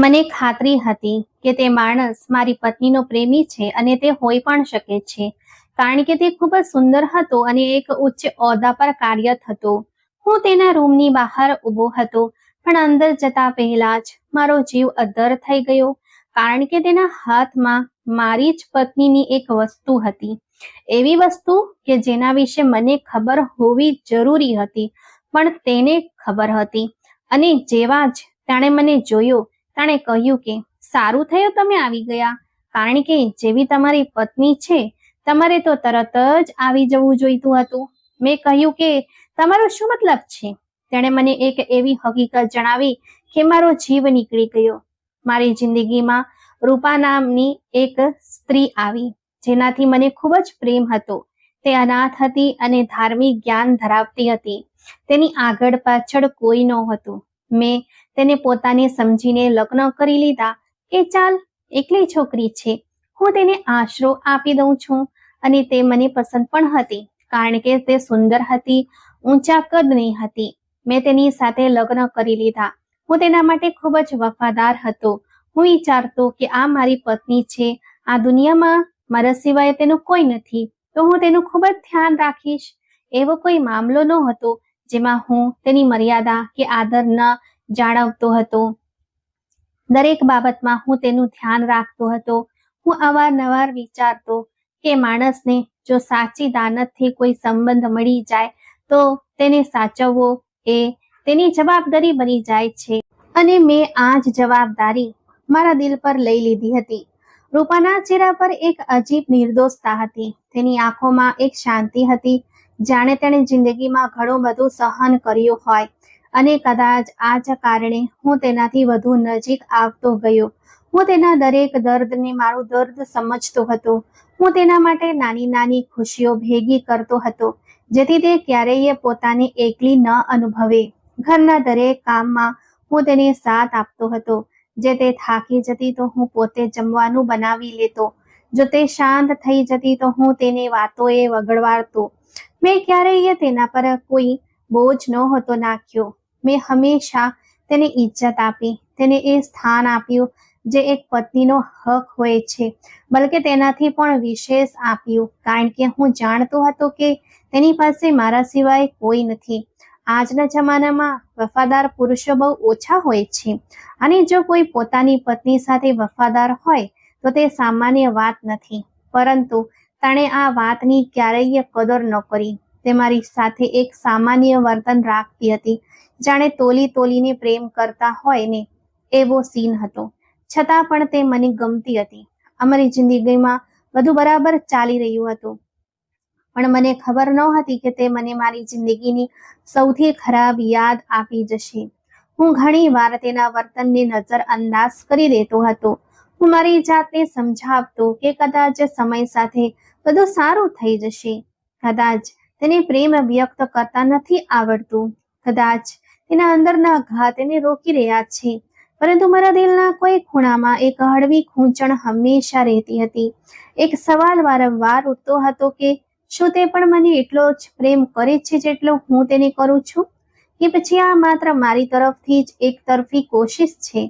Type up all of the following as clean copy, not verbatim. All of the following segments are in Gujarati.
મને ખાતરી હતી કે તે માણસ મારી પત્નીનો પ્રેમી છે અને તે હોઈ પણ શકે છે, કારણ કે તે ખૂબ જ સુંદર હતો અને એક ઉચ્ચ ઓહદા પર કાર્યરત હતો. હું તેના રૂમની બહાર ઊભો હતો, પણ અંદર જતા પહેલા જ મારો જીવ અદ્ધર થઈ ગયો, કારણ કે તેના હાથમાં મારી જ પત્નીની એક વસ્તુ હતી. એવી વસ્તુ કે જેના વિશે મને ખબર હોવી જરૂરી હતી, પણ તેને ખબર હતી. અને જેવા જ તેણે મને જોયો, તેણે કહ્યું કે સારું થયું તમે આવી ગયા, કારણ કે જેવી તમારી પત્ની છે તમારે તો તરત જ આવી જવું જોઈતું હતું. મેં કહ્યું કે તમારો શું મતલબ છે? તેણે મને એક એવી હકીકત જણાવી કે મારો જીવ નીકળી ગયો. મારી જિંદગીમાં રૂપા નામની એક સ્ત્રી આવી, જેનાથી મને ખૂબ જ પ્રેમ હતો. તે અનાથ હતી અને ધાર્મિક જ્ઞાન ધરાવતી હતી. તેની આગળ પાછળ કોઈ નહોતું. મેં તેને પોતાને સમજીને લગ્ન કરી લીધા કે ચાલ એકલી છોકરી છે, હું તેને આશરો આપી દઉં છું. અને તે મને પસંદ પણ હતી, કારણ કે તે સુંદર હતી, ઊંચા કદની હતી. મેં તેની સાથે લગ્ન કરી લીધા. હું તેના માટે ખૂબ જ વફાદાર હતો. હું વિચારતો કે આ મારી પત્ની છે, આ દુનિયામાં મારા સિવાય તેનું કોઈ નથી, તો હું તેનું ખૂબ જ ધ્યાન રાખીશ. એવો કોઈ મામલો ન હતો જેમાં હું તેની મર્યાદા કે આદર ન જાળવતો હતો. દરેક બાબતમાં હું તેનું ધ્યાન રાખતો હતો. હું અવારનવાર વિચારતો કે માણસને જો સાચી દાનતથી કોઈ સંબંધ મળી જાય તો તેને સાચવવો એ તેની જવાબદારી બની જાય છે. અને મેં આ જ જવાબદારી મારા દિલ પર લઈ લીધી હતી. રૂપાના ચહેરા પર એક અજીબ નિર્દોષતા હતી. તેની આંખોમાં એક શાંતિ હતી, જાણે તેણે જિંદગીમાં ઘણું બધું સહન કર્યું હોય. અને કદાચ આ જ કારણે હું તેનાથી વધુ નજીક આવતો ગયો. હું તેના દરેક દર્દને મારું દર્દ સમજતો હતો. હું તેના માટે નાની નાની ખુશીઓ ભેગી કરતો હતો, જેથી તે ક્યારેય પોતાને એકલી ન અનુભવે. ઘરના દરેક કામમાં હું તેને સાથ આપતો હતો. જે તે થાકી જતી તો હું પોતે જમવાનું બનાવી લેતો. જો તે શાંત થઈ જતી તો હું તેને વાતોએ વગડવાડતો. મેં ક્યારેય તેના પર કોઈ બોજ નહોતો નાખ્યો. મેં હંમેશા તેને ઇજ્જત આપી, તેને એ સ્થાન આપ્યું જે એક પત્નીનો હક હોય છે, બલકે તેનાથી પણ વિશેષ આપ્યું, કારણ કે હું જાણતો હતો કે તેની પાસે મારા સિવાય કોઈ નથી. આજના જમાનામાં વફાદાર પુરુષો બહુ ઓછા હોય છે, અને જો કોઈ પોતાની પત્ની સાથે વફાદાર હોય તો તે સામાન્ય વાત નથી. પરંતુ તેણે આ વાતની ક્યારેય કદર ન કરી. તે મારી સાથે એક સામાન્ય વર્તન રાખતી હતી, જાણે તોલી તોલીને પ્રેમ કરતા હોય ને એવો સીન હતો. છતાં પણ તે મને ગમતી હતી. અમારી જિંદગીમાં બધું બરાબર ચાલી રહ્યું હતું, પણ મને ખબર નહોતી કે તે મને મારી જિંદગીની સૌથી ખરાબ યાદ આપી જશે. હું ઘણી વાર તેના વર્તનને નજરઅંદાજ કરી દેતો હતો. હું મારી જાતને સમજાવતો કે કદાચ સમય સાથે બધું સારું થઈ જશે. કદાચ તેને પ્રેમ વ્યક્ત કરતા નથી આવડતું. કદાચ તેના અંદરના ઘા તેને રોકી રહ્યા છે. પરંતુ મારા દિલના કોઈ ખૂણામાં એક હળવી ખૂંચણ હંમેશા રહેતી હતી. એક સવાલ વારંવાર ઉઠતો હતો કે શું તે પણ મને એટલો જ પ્રેમ કરે છે જેટલો હું તેને કરું છું, કે પછી આ માત્ર મારી તરફથી જ એક તરફી કોશિશ છે.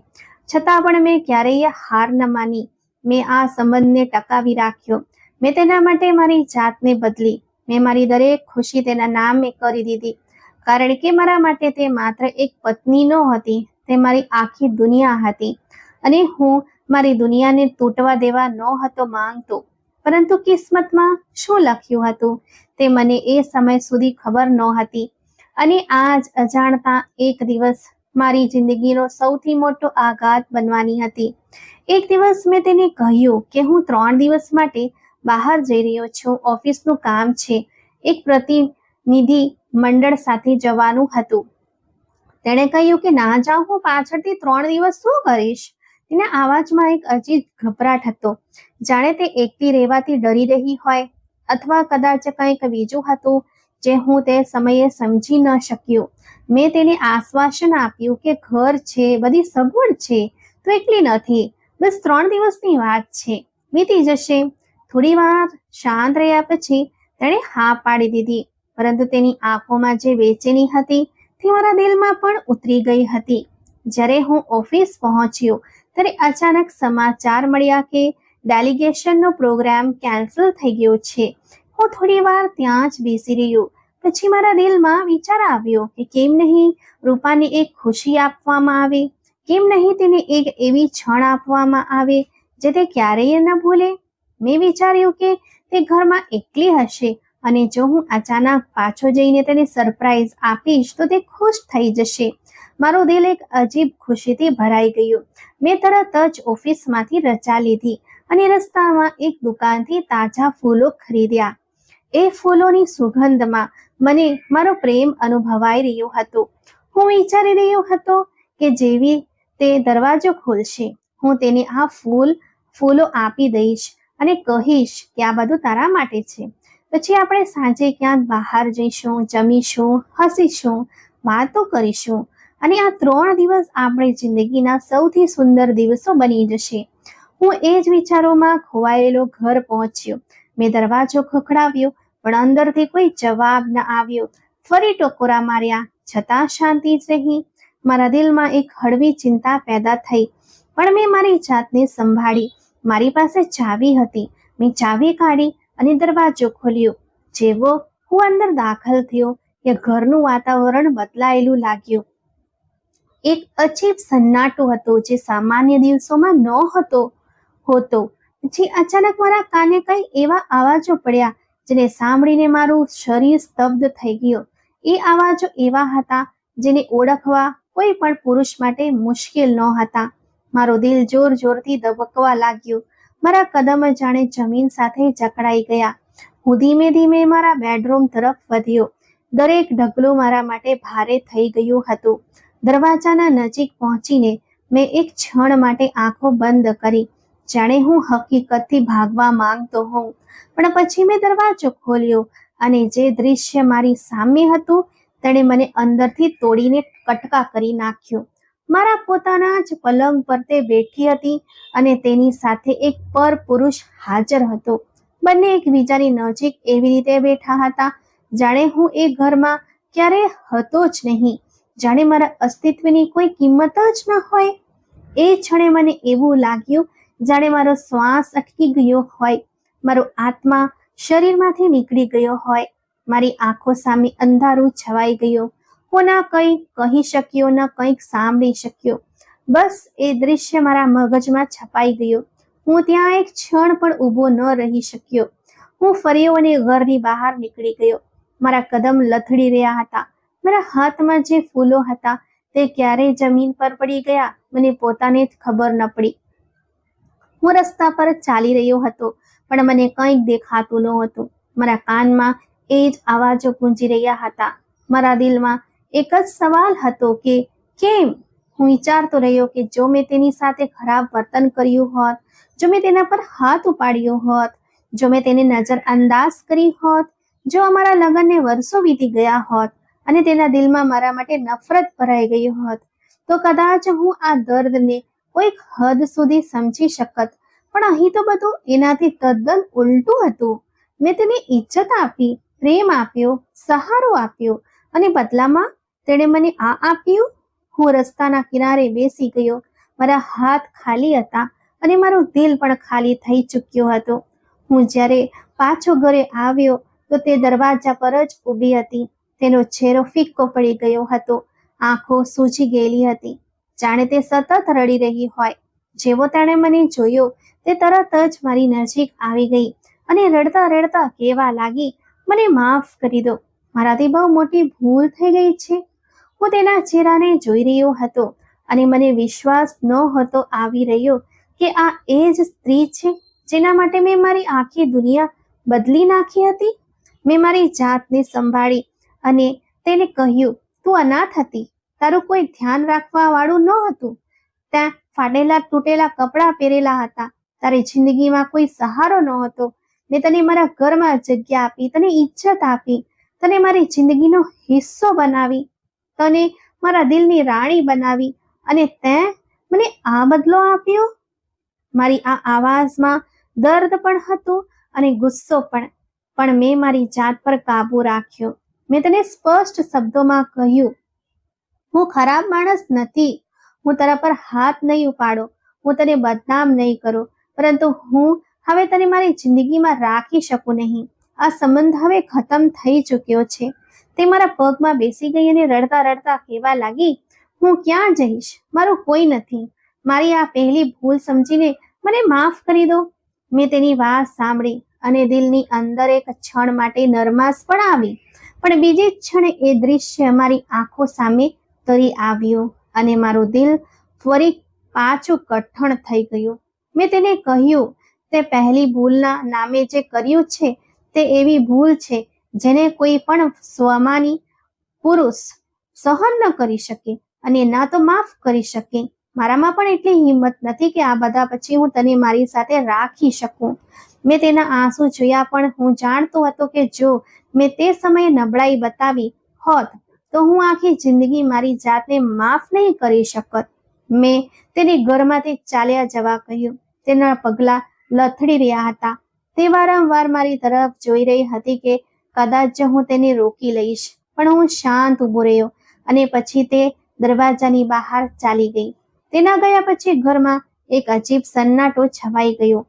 છતાં પણ મેં ક્યારેય હાર ન માની. મેં આ સંબંધને ટકાવી રાખ્યો. મેં તેના માટે મારી જાતને બદલી. મેં મારી દરેક ખુશી તેના નામે કરી દીધી, કારણ કે મારા માટે તે માત્ર એક પત્ની નહોતી, તે મારી આખી દુનિયા હતી. અને હું મારી દુનિયાને તૂટવા દેવા નહોતો માંગતો. પરંતુ કિસ્મતમાં શું લખ્યું હતું તે મને એ સમય સુધી ખબર નહોતી. અને આ જ અજાણતા એક દિવસ મારી જિંદગીનો સૌથી મોટો આઘાત બનવાની હતી. એક દિવસ મેં તેને કહ્યું કે હું 3 દિવસ માટે બહાર જઈ રહ્યો છું, ઓફિસનું કામ છે, એક પ્રતિનિધિ મંડળ સાથે જવાનું હતું. તેણે કહ્યું કે ના જાઉં, હું પાછળથી 3 દિવસ શું કરીશ? તેના અવાજમાં એક અજીબ ગભરાટ હતો, જાણે તે એકલી રહેવાથી ડરી રહી હોય, અથવા કદાચ કંઈક બીજું હતું જે હું તે સમયે સમજી ન શક્યો. મેં તેને આશ્વાસન આપ્યું કે ઘર છે, બધી સગવડ છે, તું એકલી નથી, બસ 3 દિવસની વાત છે, વીતી જશે. થોડી વાર શાંત રહ્યા પછી તેણે હા પાડી દીધી, પરંતુ તેની આંખોમાં જે બેચેની હતી તે મારા દિલમાં પણ ઉતરી ગઈ હતી. જ્યારે હું ઓફિસ પહોંચ્યો ત્યારે અચાનક સમાચાર મળ્યા કે ડેલિગેશનનો પ્રોગ્રામ કેન્સલ થઈ ગયો છે. હું થોડી વાર ત્યાં જ બેસી રહ્યો. પછી મારા દિલમાં વિચાર આવ્યો કે કેમ નહીં રૂપાને એક ખુશી આપવામાં આવે, કેમ નહીં તેને એક એવી ક્ષણ આપવામાં આવે જે તે ક્યારેય ન ભૂલે. મેં વિચાર્યું કે તે ઘરમાં એકલી હશે અને જો હું અચાનક પાછો જઈને તેને સરપ્રાઈઝ આપીશ તો તે ખુશ થઈ જશે. મારું દિલ એક અજીબ ખુશીથી ભરાઈ ગયું. મેં તરત જ ઓફિસમાંથી રજા લીધી અને રસ્તામાં એક દુકાનથી તાજા ફૂલો ખરીદ્યા. એ ફૂલોની સુગંધમાં મને મારો પ્રેમ અનુભવાઈ રહ્યો હતો. હું વિચારી રહ્યો હતો કે જેવી તે દરવાજો ખોલશે હું તેને આ ફૂલો આપી દઈશ અને કહીશ કે આ બધું તારા માટે છે. પછી આપણે સાંજે ક્યાંક બહાર જઈશું, જમીશું, હસીશું, વાતો કરીશું અને આ 3 દિવસ આપણી જિંદગીના સૌથી સુંદર દિવસો બની જશે. હું એ જ વિચારોમાં ખોવાયેલો ઘર પહોંચ્યો. મેં દરવાજો ખખડાવ્યો પણ અંદરથી કોઈ જવાબ ન આવ્યો. ફરી ટકોરા માર્યા છતાં શાંતિ જ રહી. મારા દિલમાં એક હળવી ચિંતા પેદા થઈ પણ મેં મારી જાતને સંભાળી. મારી પાસે ચાવી હતી. મેં ચાવી કાઢી અને દરવાજો ખોલ્યો. જેવો હું અંદર દાખલ થયો કે ઘરનું વાતાવરણ બદલાયેલું લાગ્યું. એક અજીબ સન્નાટો હતો જે સામાન્ય દિવસોમાં નહોતો હોતો. પછી અચાનક મારા કાને કઈ એવા અવાજો પડ્યા જેને સાંભળીને મારું શરીર સ્તબ્ધ થઈ ગયું. એ અવાજો એવા હતા જેને ઓળખવા કોઈ પણ પુરુષ માટે મુશ્કેલ ન હતા. મારું દિલ જોર જોરથી ધબકવા લાગ્યું. મારા કદમ જાણે જમીન સાથે જકડાઈ ગયા. હું ધીમે ધીમે મારા બેડરૂમ તરફ વધ્યો. દરેક ડગલું મારા માટે ભારે થઈ ગયું હતું. દરવાજાના નજીક પહોંચીને મેં એક ક્ષણ માટે આંખો બંધ કરી જાણે હું હકીકતથી ભાગવા માંગતો હોઉં. પણ પછી મેં દરવાજો ખોલ્યો અને જે દૃશ્ય મારી સામે હતું તેણે મને અંદરથી તોડીને કટકા કરી નાખ્યો. મારા પોતાના જ પલંગ પર તે બેઠી હતી અને તેની સાથે એક પર પુરુષ હાજર હતો. બંને એકબીજાની નજીક એવી રીતે બેઠા હતા જાણે હું એ ઘરમાં ક્યારે હતો જ નહીં, જાણે મારા અસ્તિત્વની કોઈ કિંમત જ ન હોય. એ ક્ષણે મને એવું લાગ્યું જાણે મારો શ્વાસ અટકી ગયો હોય, મારો આત્મા શરીરમાંથી નીકળી ગયો હોય. મારી આંખો સામે અંધારું છવાઈ ગયું. હું ના કંઈક કહી શક્યો ન કંઈક સાંભળી શક્યો. બસ એ દૃશ્ય મારા મગજમાં છપાઈ ગયો. હું ત્યાં એક ક્ષણ પણ ઊભો ન રહી શક્યો. હું ફર્યો અને ઘરની બહાર નીકળી ગયો. મારા કદમ લથડી રહ્યા હતા. મારા હાથમાં જે ફૂલો હતા તે ક્યારે જમીન પર પડી ગયા મને પોતાને જ ખબર ન પડી. હું રસ્તા પર ચાલી રહ્યો હતો પણ મને કંઈક દેખાતું નહોતું. મારા કાનમાં એ જ અવાજો ગુંજી રહ્યા હતા. મારા દિલમાં એક જ સવાલ હતો કે કેમ? હું વિચારતો રહ્યો કે જો મેં તેની સાથે ખરાબ વર્તન કર્યું હોત, જો મેં તેના પર હાથ ઉપાડ્યો હોત, જો મેં તેને નજરઅંદાજ કરી હોત, જો અમારા લગ્નને વર્ષો વીતી ગયા હોત અને તેના દિલમાં મારા માટે નફરત ભરાઈ ગઈ હોત, તો કદાચ હું આ દર્દને કોઈક હદ સુધી સમજી શકત. પણ અહીં તો બધું એનાથી તદ્દન ઉલટું હતું. મેં તેને ઇજ્જત આપી, પ્રેમ આપ્યો, સહારો આપ્યો અને બદલામાં તેણે મને આ આપ્યું. હું રસ્તાના કિનારે બેસી ગયો. મારા હાથ ખાલી હતા અને મારું દિલ પણ ખાલી થઈ ચૂક્યો હતો. હું જ્યારે પાછો ઘરે આવ્યો તો તે દરવાજા પર જ ઊભી હતી. તેનો ચહેરો ફિક્કો પડી ગયો હતો. આંખો સૂજી ગયેલી હતી જાણે તે સતત રડી રહી હોય. જેવો તેણે મને જોયો તે તરત જ મારી નજીક આવી ગઈ અને રડતા રડતા કહેવા લાગી, મને માફ કરી દો, મારાથી બહુ મોટી ભૂલ થઈ ગઈ છે. હું તેના ચહેરાને જોઈ રહ્યો હતો અને મને વિશ્વાસ નહોતો આવી રહ્યો કે આ એ જ સ્ત્રી છે જેના માટે મેં મારી આખી દુનિયા બદલી નાખી હતી. મેં મારી જાતને સંભાળી અને તેને કહ્યું, તું અનાથ હતી, તારું કોઈ ધ્યાન રાખવા વાળું નહોતું, ત્યાં ફાટેલા તૂટેલા કપડાં પહેરેલા હતા, તારી જિંદગીમાં કોઈ સહારો નહોતો. મેં તને મારા ઘરમાં જગ્યા આપી, તને ઇજ્જત આપી, તને મારી જિંદગીનો હિસ્સો બનાવી, તને મારા દિલની રાણી બનાવી અને તે મને આ બદલો આપ્યો. મારી આ આવાજમાં દર્દ પણ હતું અને ગુસ્સો પણ મેં મારી જાત પર કાબુ રાખ્યો. મેં તને સ્પષ્ટ શબ્દોમાં કહ્યું, હું ખરાબ માણસ નથી, હું તારા પર હાથ નહીં ઉપાડો, હું તને બદનામ નહીં કરું, પરંતુ હું હવે તને મારી જિંદગીમાં રાખી શકું નહીં. આ સંબંધ હવે ખતમ થઈ ચૂક્યો છે. તે મારા પગમાં બેસી ગઈ અને રડતા રડતા કહેવા લાગી, હું ક્યાં જઈશ? મારું કોઈ નથી. મારી આ પહેલી ભૂલ સમજીને મને માફ કરી દો. મેં તેની વાત સાંભળી અને દિલની અંદર એક ક્ષણ માટે નરમાશ પણ આવી, પણ બીજી જ ક્ષણે એ દૃશ્ય મારી આંખો સામે તરી આવ્યું અને મારું દિલ ફરી પાછું કઠણ થઈ ગયું. મેં તેને કહ્યું, તે પહેલી ભૂલના નામે જે કર્યું છે તે એવી ભૂલ છે જેને કોઈ પણ સ્વમાની પુરુષ સહન ન કરી શકે અને ના તો માફ કરી શકે. મારામાં પણ એટલી હિંમત નથી કે આ બધા પછી હું તને મારી સાથે રાખી શકું. મેં તેના આંસુ જોયા, પણ હું જાણતો હતો કે જો મેં તે સમયે નબળાઈ બતાવી હોત તો હું આખી જિંદગી મારી જાતને માફ નહીં કરી શકત. મેં તેની ઘરમાંથી ચાલ્યા જવા કહ્યું. તેના પગલાં લથડી રહ્યા હતા. તે વારંવાર મારી તરફ જોઈ રહી હતી કે કદાચ હું તેને રોકી લઈશ, પણ હું શાંત ઊભો રહ્યો અને પછી તે દરવાજાની બહાર ચાલી ગઈ. તેના ગયા પછી ઘરમાં એક અજીબ સન્નાટો છવાઈ ગયો.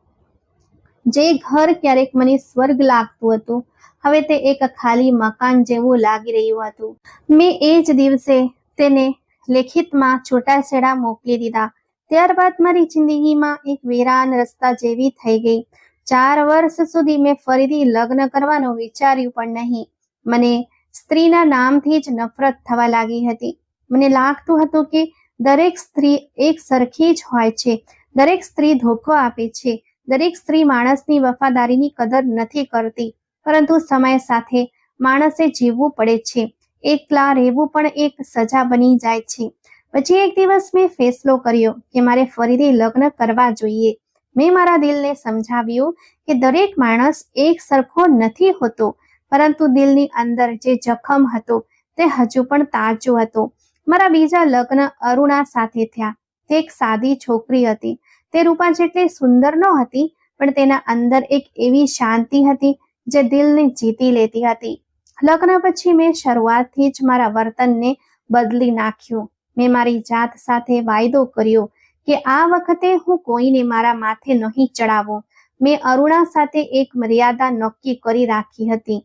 જે ઘર ક્યારેક મને સ્વર્ગ લાગતું હતું, હવે તે એક ખાલી મકાન જેવું લાગી રહ્યું હતું. મેં એ જ દિવસે તેને લેખિતમાં છૂટાછેડા મોકલી દીધા. ત્યારબાદ મારી જિંદગીમાં એક વેરાન રસ્તા જેવી થઈ ગઈ. 4 વર્ષ સુધી મેં ફરીથી લગ્ન કરવાનું વિચાર્યું પણ નહીં. મને સ્ત્રીના નામથી જ નફરત થવા લાગી હતી. મને લાગતું હતું કે દરેક સ્ત્રી એક સરખી જ હોય છે. દરેક સ્ત્રી ધોખો આપે છે. દરેક સ્ત્રી માણસની વફાદારીની કદર નથી કરતી. પરંતુ સમય સાથે માણસે જીવવું પડે છે. એકલા રહેવું પણ એક સજા બની જાય છે. પછી એક દિવસ મેં ફેસલો કર્યો કે મારે ફરીથી લગ્ન કરવા જોઈએ. મેં મારા દિલને સમજાવ્યું કે દરેક માણસ એક સરખો નથી હોતો, પરંતુ દિલની અંદર જે જખમ હતો તે હજુ પણ તાજો હતો. મારા બીજા લગ્ન અરુણા સાથે થયા. તે એક સાદી છોકરી હતી. તે રૂપા જેટલી સુંદર ન હતી, પણ તેના અંદર એક એવી શાંતિ હતી જે દિલને જીતી લેતી હતી. લગ્ન પછી મેં શરૂઆતથી જ મારા વર્તનને બદલી નાખ્યું. મેં મારી જાત સાથે વાયદો કર્યો કે આ વખતે હું કોઈને મારા માથે નહીં ચડાવું. મેં અરુણા સાથે એક મર્યાદા નક્કી કરી રાખી હતી.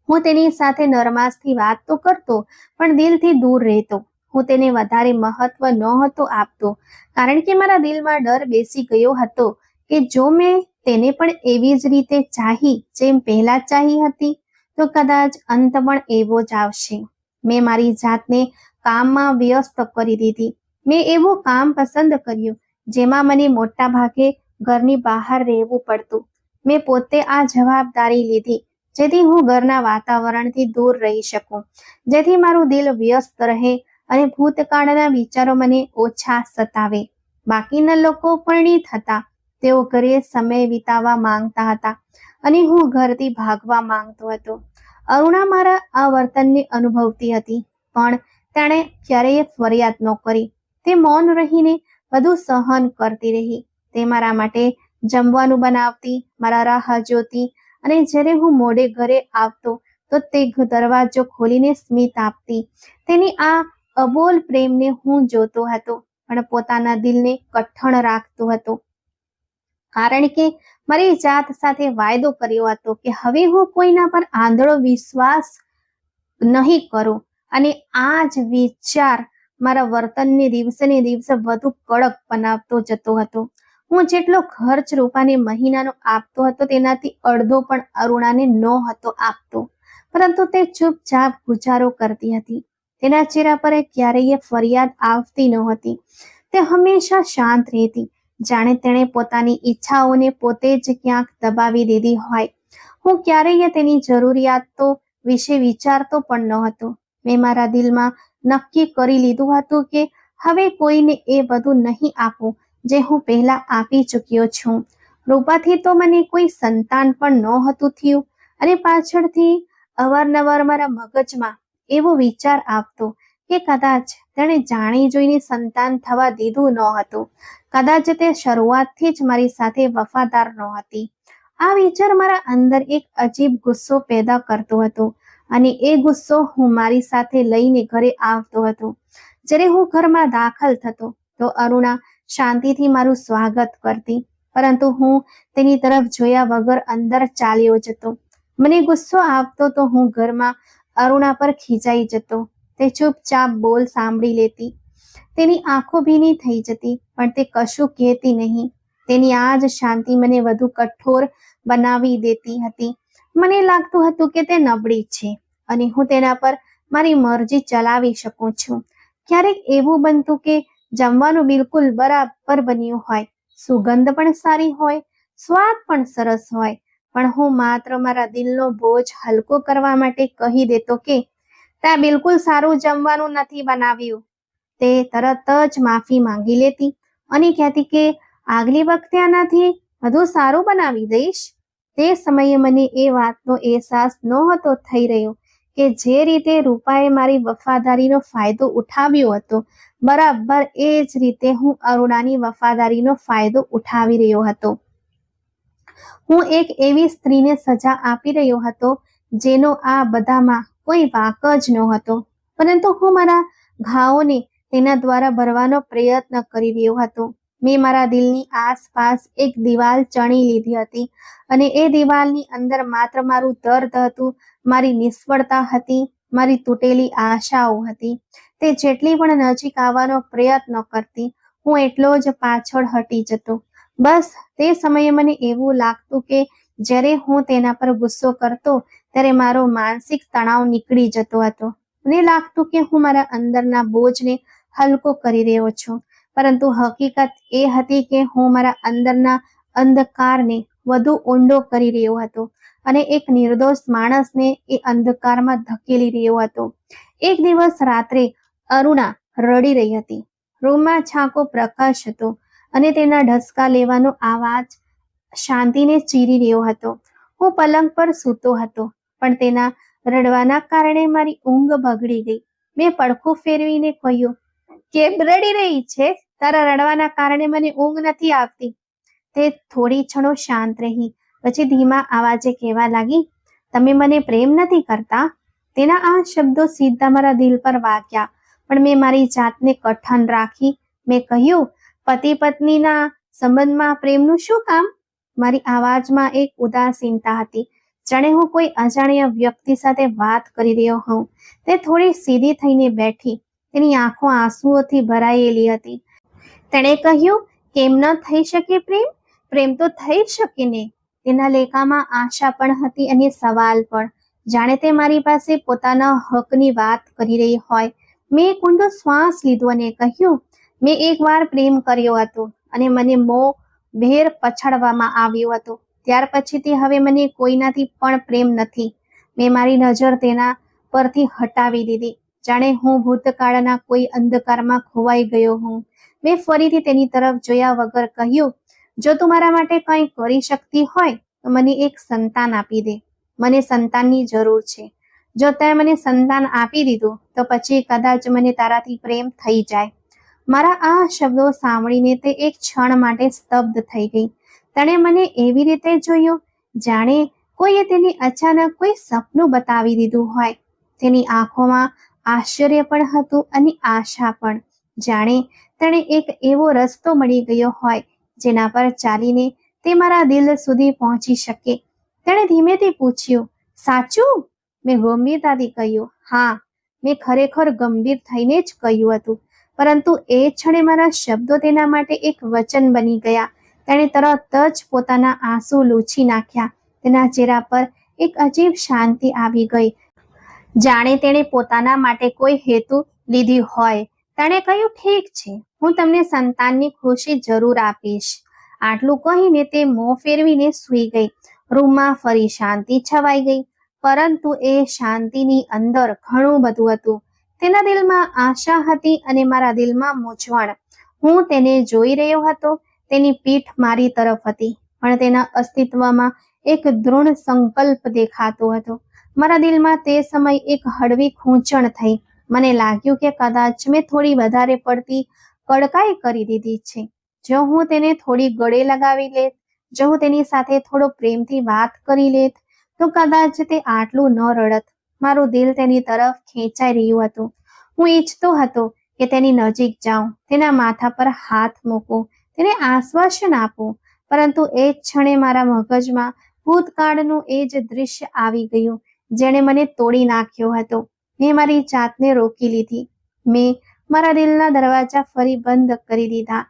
હું તેની સાથે નરમાશથી વાત તો કરતો, પણ દિલથી દૂર રહેતો. હું તેને વધારે મહત્વ નહોતો આપતો, કારણ કે મારા દિલમાં ડર બેસી ગયો હતો કે જો મેં તેને પણ એવી જ રીતે ચાહી જેમ પહેલા ચાહી હતી, તો કદાચ અંત પણ એવો જ આવશે. મેં મારી જાતને કામમાં વ્યસ્ત કરી દીધી. મેં એવું કામ પસંદ કર્યું જેમાં મને મોટા ભાગે ઘરની બહાર રહેવું પડતું. મેં પોતે આ જવાબદારી લીધી જેથી હું ઘરના વાતાવરણથી દૂર રહી શકું, જેથી મારું દિલ વ્યસ્ત રહે અને ભૂતકાળના વિચારો મને ઓછા સતાવે. બાકીના લોકો પરિણીત હતા. તેઓ ઘરે સમય વિતાવવા માંગતા હતા અને હું ઘરથી ભાગવા માંગતો હતો. અરુણા મારા આ વર્તનને અનુભવતી હતી, પણ તેણે ક્યારેય ફરિયાદ ન કરી. તે મૌન રહીને બધું સહન કરતી રહી. તે મારા માટે જમવાનું બનાવતી, મારા રાહ જોતી અને જ્યારે હું મોડે ઘરે આવતો તો તે દરવાજો ખોલીને સ્મિત આપતી. તેની આ અબોલ પ્રેમને હું જોતો હતો, પણ પોતાના દિલને કઠણ રાખતો હતો, કારણ કે મારી જાત સાથે વાયદો કર્યો હતો કે હવે હું કોઈના પર આંધળો વિશ્વાસ નહીં કરું. અને આ જ વિચાર મારા વર્તનને દિવસે ને દિવસે વધુ કડક બનાવતો જતો હતો. હું જેટલો ખર્ચ રૂપાને મહિનાનો આપતો હતો તેનાથી અડધો પણ અરુણાને નહોતો આપતો, પરંતુ તે ચૂપચાપ ગુજારો કરતી હતી. તેના ચહેરા પર ક્યારેય ફરિયાદ આવતી નહોતી. તે હંમેશા શાંત રહેતી, જાણે તેણે પોતાની ઈચ્છાઓને પોતે જ ક્યાંક દબાવી દીધી હોય. હું ક્યારેય તેની જરૂરિયાતો વિશે વિચારતો પણ નહોતો. મેં મારા દિલમાં નક્કી કરી લીધું હતું કે હવે કોઈને એ બધું નહીં આપું જે હું પહેલા આપી ચૂક્યો છું. રૂપાથી તો મને કોઈ સંતાન પણ નહોતું થયું અને પાછળથી અવારનવાર મારા મગજમાં એવો વિચાર આવતો કે કદાચ તેણે જાણી જોઈને સંતાન થવા દીધું ન હતું. કદાચ તે શરૂઆતથી જ મારી સાથે વફાદાર નહોતી. આ વિચાર મારા અંદર એક અજીબ ગુસ્સો પેદા કરતો હતો અને એ ગુસ્સો હું મારી સાથે લઈને ઘરે આવતો હતો. જ્યારે હું ઘરમાં દાખલ થતો તો અરુણા શાંતિથી મારું સ્વાગત કરતી, પરંતુ હું તેની તરફ જોયા વગર અંદર ચાલ્યો જતો. મને ગુસ્સો આવતો તો હું ઘરમાં અરુણા પર ખીજાઈ જતો. તે ચૂપચાપ બોલ સાંભળી લેતી. તેની આંખો ભીની થઈ જતી, પણ તે કશું કહેતી નહીં. તેની આ જ શાંતિ મને વધુ કઠોર બનાવી દેતી હતી. મને લાગતું હતું કે તે નબળી છે અને હું તેના પર મારી મરજી ચલાવી શકું છું. ક્યારેક એવું બનતું કે જમવાનું બિલકુલ બરાબર બન્યું હોય, સુગંધ પણ સારી હોય, સ્વાદ પણ સરસ હોય, પણ હું માત્ર મારા દિલનો બોજ હલકો કરવા માટે કહી દેતો કે ત્યાં બિલકુલ સારું જમવાનું નથી બનાવ્યું. તે તરત જ માફી માંગી લેતી અને કહેતી કે આગલી વખતે આનાથી વધુ સારું બનાવી દઈશ. તે સમયે મને એ વાતનો અહેસાસ નહોતો થઈ રહ્યો કે જે રીતે રૂપાએ મારી વફાદારીનો ફાયદો ઉઠાવ્યો હતો, બરાબર એ જ રીતે હું અરુણાની વફાદારીનો ફાયદો ઉઠાવી રહ્યો હતો. હું એક એવી સ્ત્રીને સજા આપી રહ્યો હતો જેનો આ બધામાં કોઈ વાંક જ નહોતો, પરંતુ હું મારા ઘાવોને તેના દ્વારા ભરવાનો પ્રયત્ન કરી રહ્યો હતો. મેં મારા દિલની આસપાસ એક દિવાલ ચણી લીધી હતી અને એ દિવાલની અંદર માત્ર મારું દર્દ હતું, મારી નિષ્ફળતા હતી, મારી તૂટેલી આશાઓ હતી. તે જેટલી પણ નજીક આવવાનો પ્રયત્ન કરતી, હું એટલો જ પાછળ હટી જતો. બસ તે સમયે મને એવું લાગતું કે જ્યારે હું તેના પર ગુસ્સો કરતો ત્યારે મારો માનસિક તણાવ નીકળી જતો હતો. મને લાગતું કે હું મારા અંદરના બોજને હલકો કરી રહ્યો છું, પરંતુ હકીકત એ હતી કે હું મારા અંદરના અંધકારને વધુ ઊંડો કરી રહ્યો હતો અને એક નિર્દોષ માણસને એ અંધકારમાં ધકેલી રહ્યો હતો. એક દિવસ રાત્રે અરુણા રડી રહી હતી. રૂમમાં છાંકો પ્રકાશ હતો અને તેના ઢસકા લેવાનો અવાજ શાંતિને ચીરી રહ્યો હતો. હું પલંગ પર સૂતો હતો, પણ તેના રડવાના કારણે મારી ઊંઘ બગડી ગઈ. મેં પડખું ફેરવીને કહ્યું, કેમ રડી રહી છે? તારા રડવાના કારણે મને ઊંઘ નથી આવતી. તે થોડી ક્ષણો શાંત રહી, પછી ધીમા અવાજે કહેવા લાગી, તમે મને પ્રેમ નથી કરતા? તેના આ શબ્દો સીધા મારા દિલ પર વાગ્યા, પણ મેં મારી જાતને કઠણ રાખી. મેં કહ્યું, પતિ પત્નીના સંબંધમાં પ્રેમનું શું કામ? મારી આવાજમાં એક ઉદાસીનતા હતી, જાણે હું કોઈ અજાણ્યા વ્યક્તિ સાથે વાત કરી રહ્યો હોઉં. તે થોડી સીધી થઈને બેઠી. તેની આંખો આંસુઓથી ભરાયેલી હતી. તેણે કહ્યું, કેમ ન થઈ શકે પ્રેમ? પ્રેમ તો થઈ શકે ને. તેના લેખામાં આશા પણ હતી અને સવાલ પણ, જાણે તે મારી પાસે પોતાના હકની વાત કરી રહી હોય. મેં એક ઊંડો શ્વાસ લીધો અને કહ્યું, મેં એકવાર પ્રેમ કર્યો હતો અને મને મોહભેર પછાડવામાં આવ્યો હતો. ત્યાર પછીથી હવે મને કોઈનાથી પણ પ્રેમ નથી. મેં મારી નજર તેના પરથી હટાવી દીધી, જાણે હું ભૂતકાળના કોઈ અંધકારમાં ખોવાઈ ગયો હું. મેં ફરીથી તેની તરફ જોયા વગર કહ્યું, જો તું મારા માટે કંઈ કરી શકતી હોય તો મને એક સંતાન આપી દે. મને સંતાનની જરૂર છે. જો તે મને સંતાન આપી દીધું તો પછી કદાચ મને તારાથી પ્રેમ થઈ જાય. મારા આ શબ્દો સાંભળીને તે એક ક્ષણ માટે સ્તબ્ધ થઈ ગઈ. તેણે મને એવી રીતે જોયો જાણે કોઈએ તેને અચાનક કોઈ સપનું બતાવી દીધું હોય. તેની આંખોમાં આશ્ચર્ય પણ હતું અને આશા પણ, જાણે તેણે એક એવો રસ્તો મળી ગયો હોય જેના પર ચાલીને તે મારા દિલ સુધી પહોંચી શકે. તેણે ધીમેથી પૂછ્યું, સાચું? મેં ગંભીરતાથી કહ્યું, હા. મેં ખરેખર ગંભીર થઈને જ કહ્યું હતું, પરંતુ એ ક્ષણે મારા શબ્દો તેના માટે એક વચન બની ગયા. તેણે તરત જ પોતાના આંસુ લૂછી નાખ્યા. તેના ચહેરા પર એક અજીબ શાંતિ આવી ગઈ, જાણે તેણે પોતાના માટે કોઈ હેતુ લીધી હોય. તેણે કહ્યું, ઠીક છે, હું તમને સંતાનની ખુશી જરૂર આપીશ. આટલું કહીને તે મોં ફેરવીને સૂઈ ગઈ. રૂમમાં ફરી શાંતિ છવાઈ ગઈ, પરંતુ એ શાંતિની અંદર ઘણું બધું હતું. તેના દિલમાં આશા હતી અને મારા દિલમાં મૂંઝવણ. હું તેને જોઈ રહ્યો હતો. તેની પીઠ મારી તરફ હતી, પણ તેના અસ્તિત્વમાં એક દૃઢ સંકલ્પ દેખાતો હતો. મારા દિલમાં તે સમય એક હળવી ખૂંચણ થઈ. મને લાગ્યું કે કદાચ મેં થોડી વધારે પડતી કડકાઈ કરી દીધી છે. જો હું તેને થોડી ગળે લગાવી લેત, જો હું તેની સાથે થોડો પ્રેમથી વાત કરી લેત, તો કદાચ તે આટલું ન રડત. મારું દિલ તેની તરફ ખેંચાઈ રહ્યું હતું. હું ઈચ્છતો હતો કે તેની નજીક જાઉં, તેના માથા પર હાથ મૂકું, તેને આશ્વાસન આપું, પરંતુ એ જ ક્ષણે મારા મગજમાં ભૂતકાળનું એ જ દૃશ્ય આવી ગયું જેણે મને તોડી નાખ્યો હતો. મેં મારી જાતને રોકી લીધી. મેં મારા દિલના દરવાજા ફરી બંધ કરી દીધા.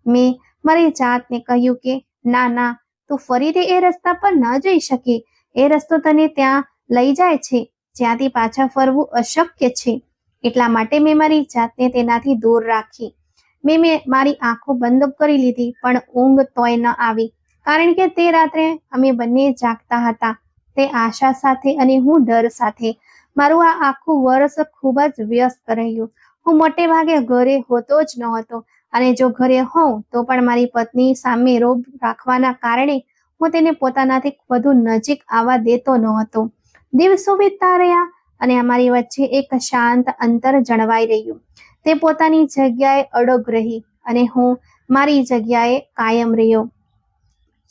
મેં મારી જાતને કહ્યું કે ના ના, તું ફરીથી એ રસ્તા પર ન જઈ શકે. એ રસ્તો તને ત્યાં લઈ જાય છે જ્યાંથી પાછા ફરવું અશક્ય છે. એટલા માટે મેં મારી જાતને તેનાથી દૂર રાખી. મેં મારી આંખો બંધ કરી લીધી, પણ ઊંઘ તોય ન આવી, કારણ કે તે રાત્રે અમે બંને જાગતા હતા, તે આશા સાથે અને હું ડર સાથે. મારું આ આખું વર્ષ ખૂબ જ વ્યસ્ત રહ્યું. હું મોટે ભાગે ઘરે હોતો જ નહોતો, અને જો ઘરે હોઉં તો પણ મારી પત્ની સામે રોબ રાખવાના કારણે હું તેને પોતાનાથી વધુ નજીક આવવા દેતો નહોતો. દિવસો વીતતા રહ્યા અને અમારી વચ્ચે એક શાંત અંતર જળવાઈ રહ્યું. તે પોતાની જગ્યાએ અડગ રહી અને હું મારી જગ્યાએ કાયમ રહ્યો.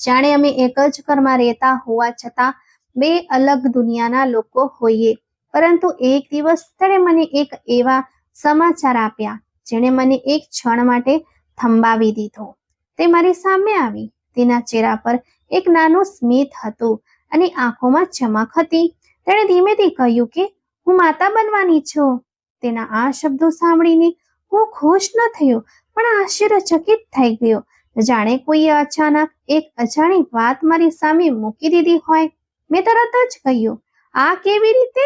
જાણે અમે એક જ ઘરમાં રહેતા હોવા છતાં બે અલગ દુનિયાના લોકો હોઈએ. પરંતુ એક દિવસ તેણે મને એક એવા સમાચાર આપ્યા જેણે મને એક ક્ષણ માટે થંભાવી દીધો. તે મારી સામે આવી. તેના ચહેરા પર એક નાનું સ્મિત હતું અને આંખોમાં ચમક હતી. તેણે ધીમેથી કહ્યું કે હું માતા બનવાની છું. તેના આ શબ્દો સાંભળીને હું ખુશ ન થયો, પણ આશ્ચર્યચકિત થઈ ગયો, જાણે કોઈએ અચાનક એક અજાણી વાત મારી સામે મૂકી દીધી હોય. મેં તરત જ કહ્યું, આ કેવી રીતે?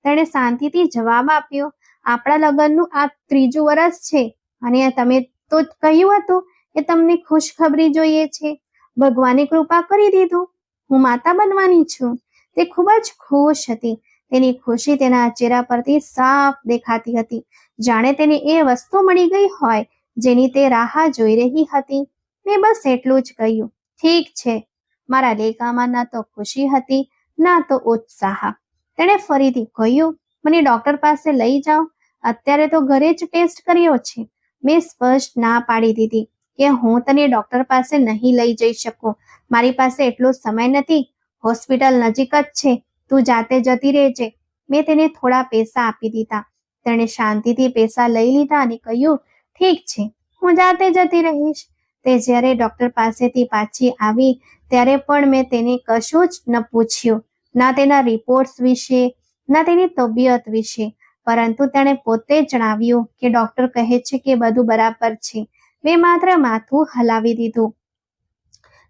તેણે શાંતિથી જવાબ આપ્યો, આપણા લગ્નનું આ 3જું વર્ષ છે અને તમે તો કહ્યું હતું કે તમને ખુશખબરી જોઈએ છે. ભગવાને કૃપા કરી દીધું. હું માતા બનવાની છું. તે ખૂબ જ ખુશ હતી. તેની ખુશી તેના ચહેરા પરથી સાફ દેખાતી હતી, જાણે તેને એ વસ્તુ મળી ગઈ હોય જેની તે રાહ જોઈ રહી હતી. મેં બસ એટલું જ કહ્યું, ઠીક છે. મારા લેખામાં ના તો ખુશી હતી, ના તો ઉત્સાહ. તેણે ફરીથી કહ્યું, મને ડોક્ટર પાસે લઈ જાઓ. અત્યારે તો ઘરે જ ટેસ્ટ કર્યો છે. મેં સ્પષ્ટ ના પાડી દીધી કે હું તને ડોક્ટર પાસે નહીં લઈ જઈ શકું. મારી પાસે એટલો સમય નથી. હોસ્પિટલ નજીક જ છે, તું જાતે જતી રહેજે. મેં તેને થોડા પૈસા આપી દીધા. તેણે શાંતિથી પૈસા લઈ લીધા અને કહ્યું, ઠીક છે, હું જાતે જતી રહીશ. તે જ્યારે ડોક્ટર પાસેથી પાછી આવી ત્યારે પણ મેં તેને કશું જ ન પૂછ્યું, ના તેના રિપોર્ટ્સ વિશે, ના તેની તબિયત વિશે. પરંતુ તેણે પોતે જણાવ્યું કે ડોક્ટર કહે છે કે બધું બરાબર છે. મેં માત્ર માથું હલાવી દીધું,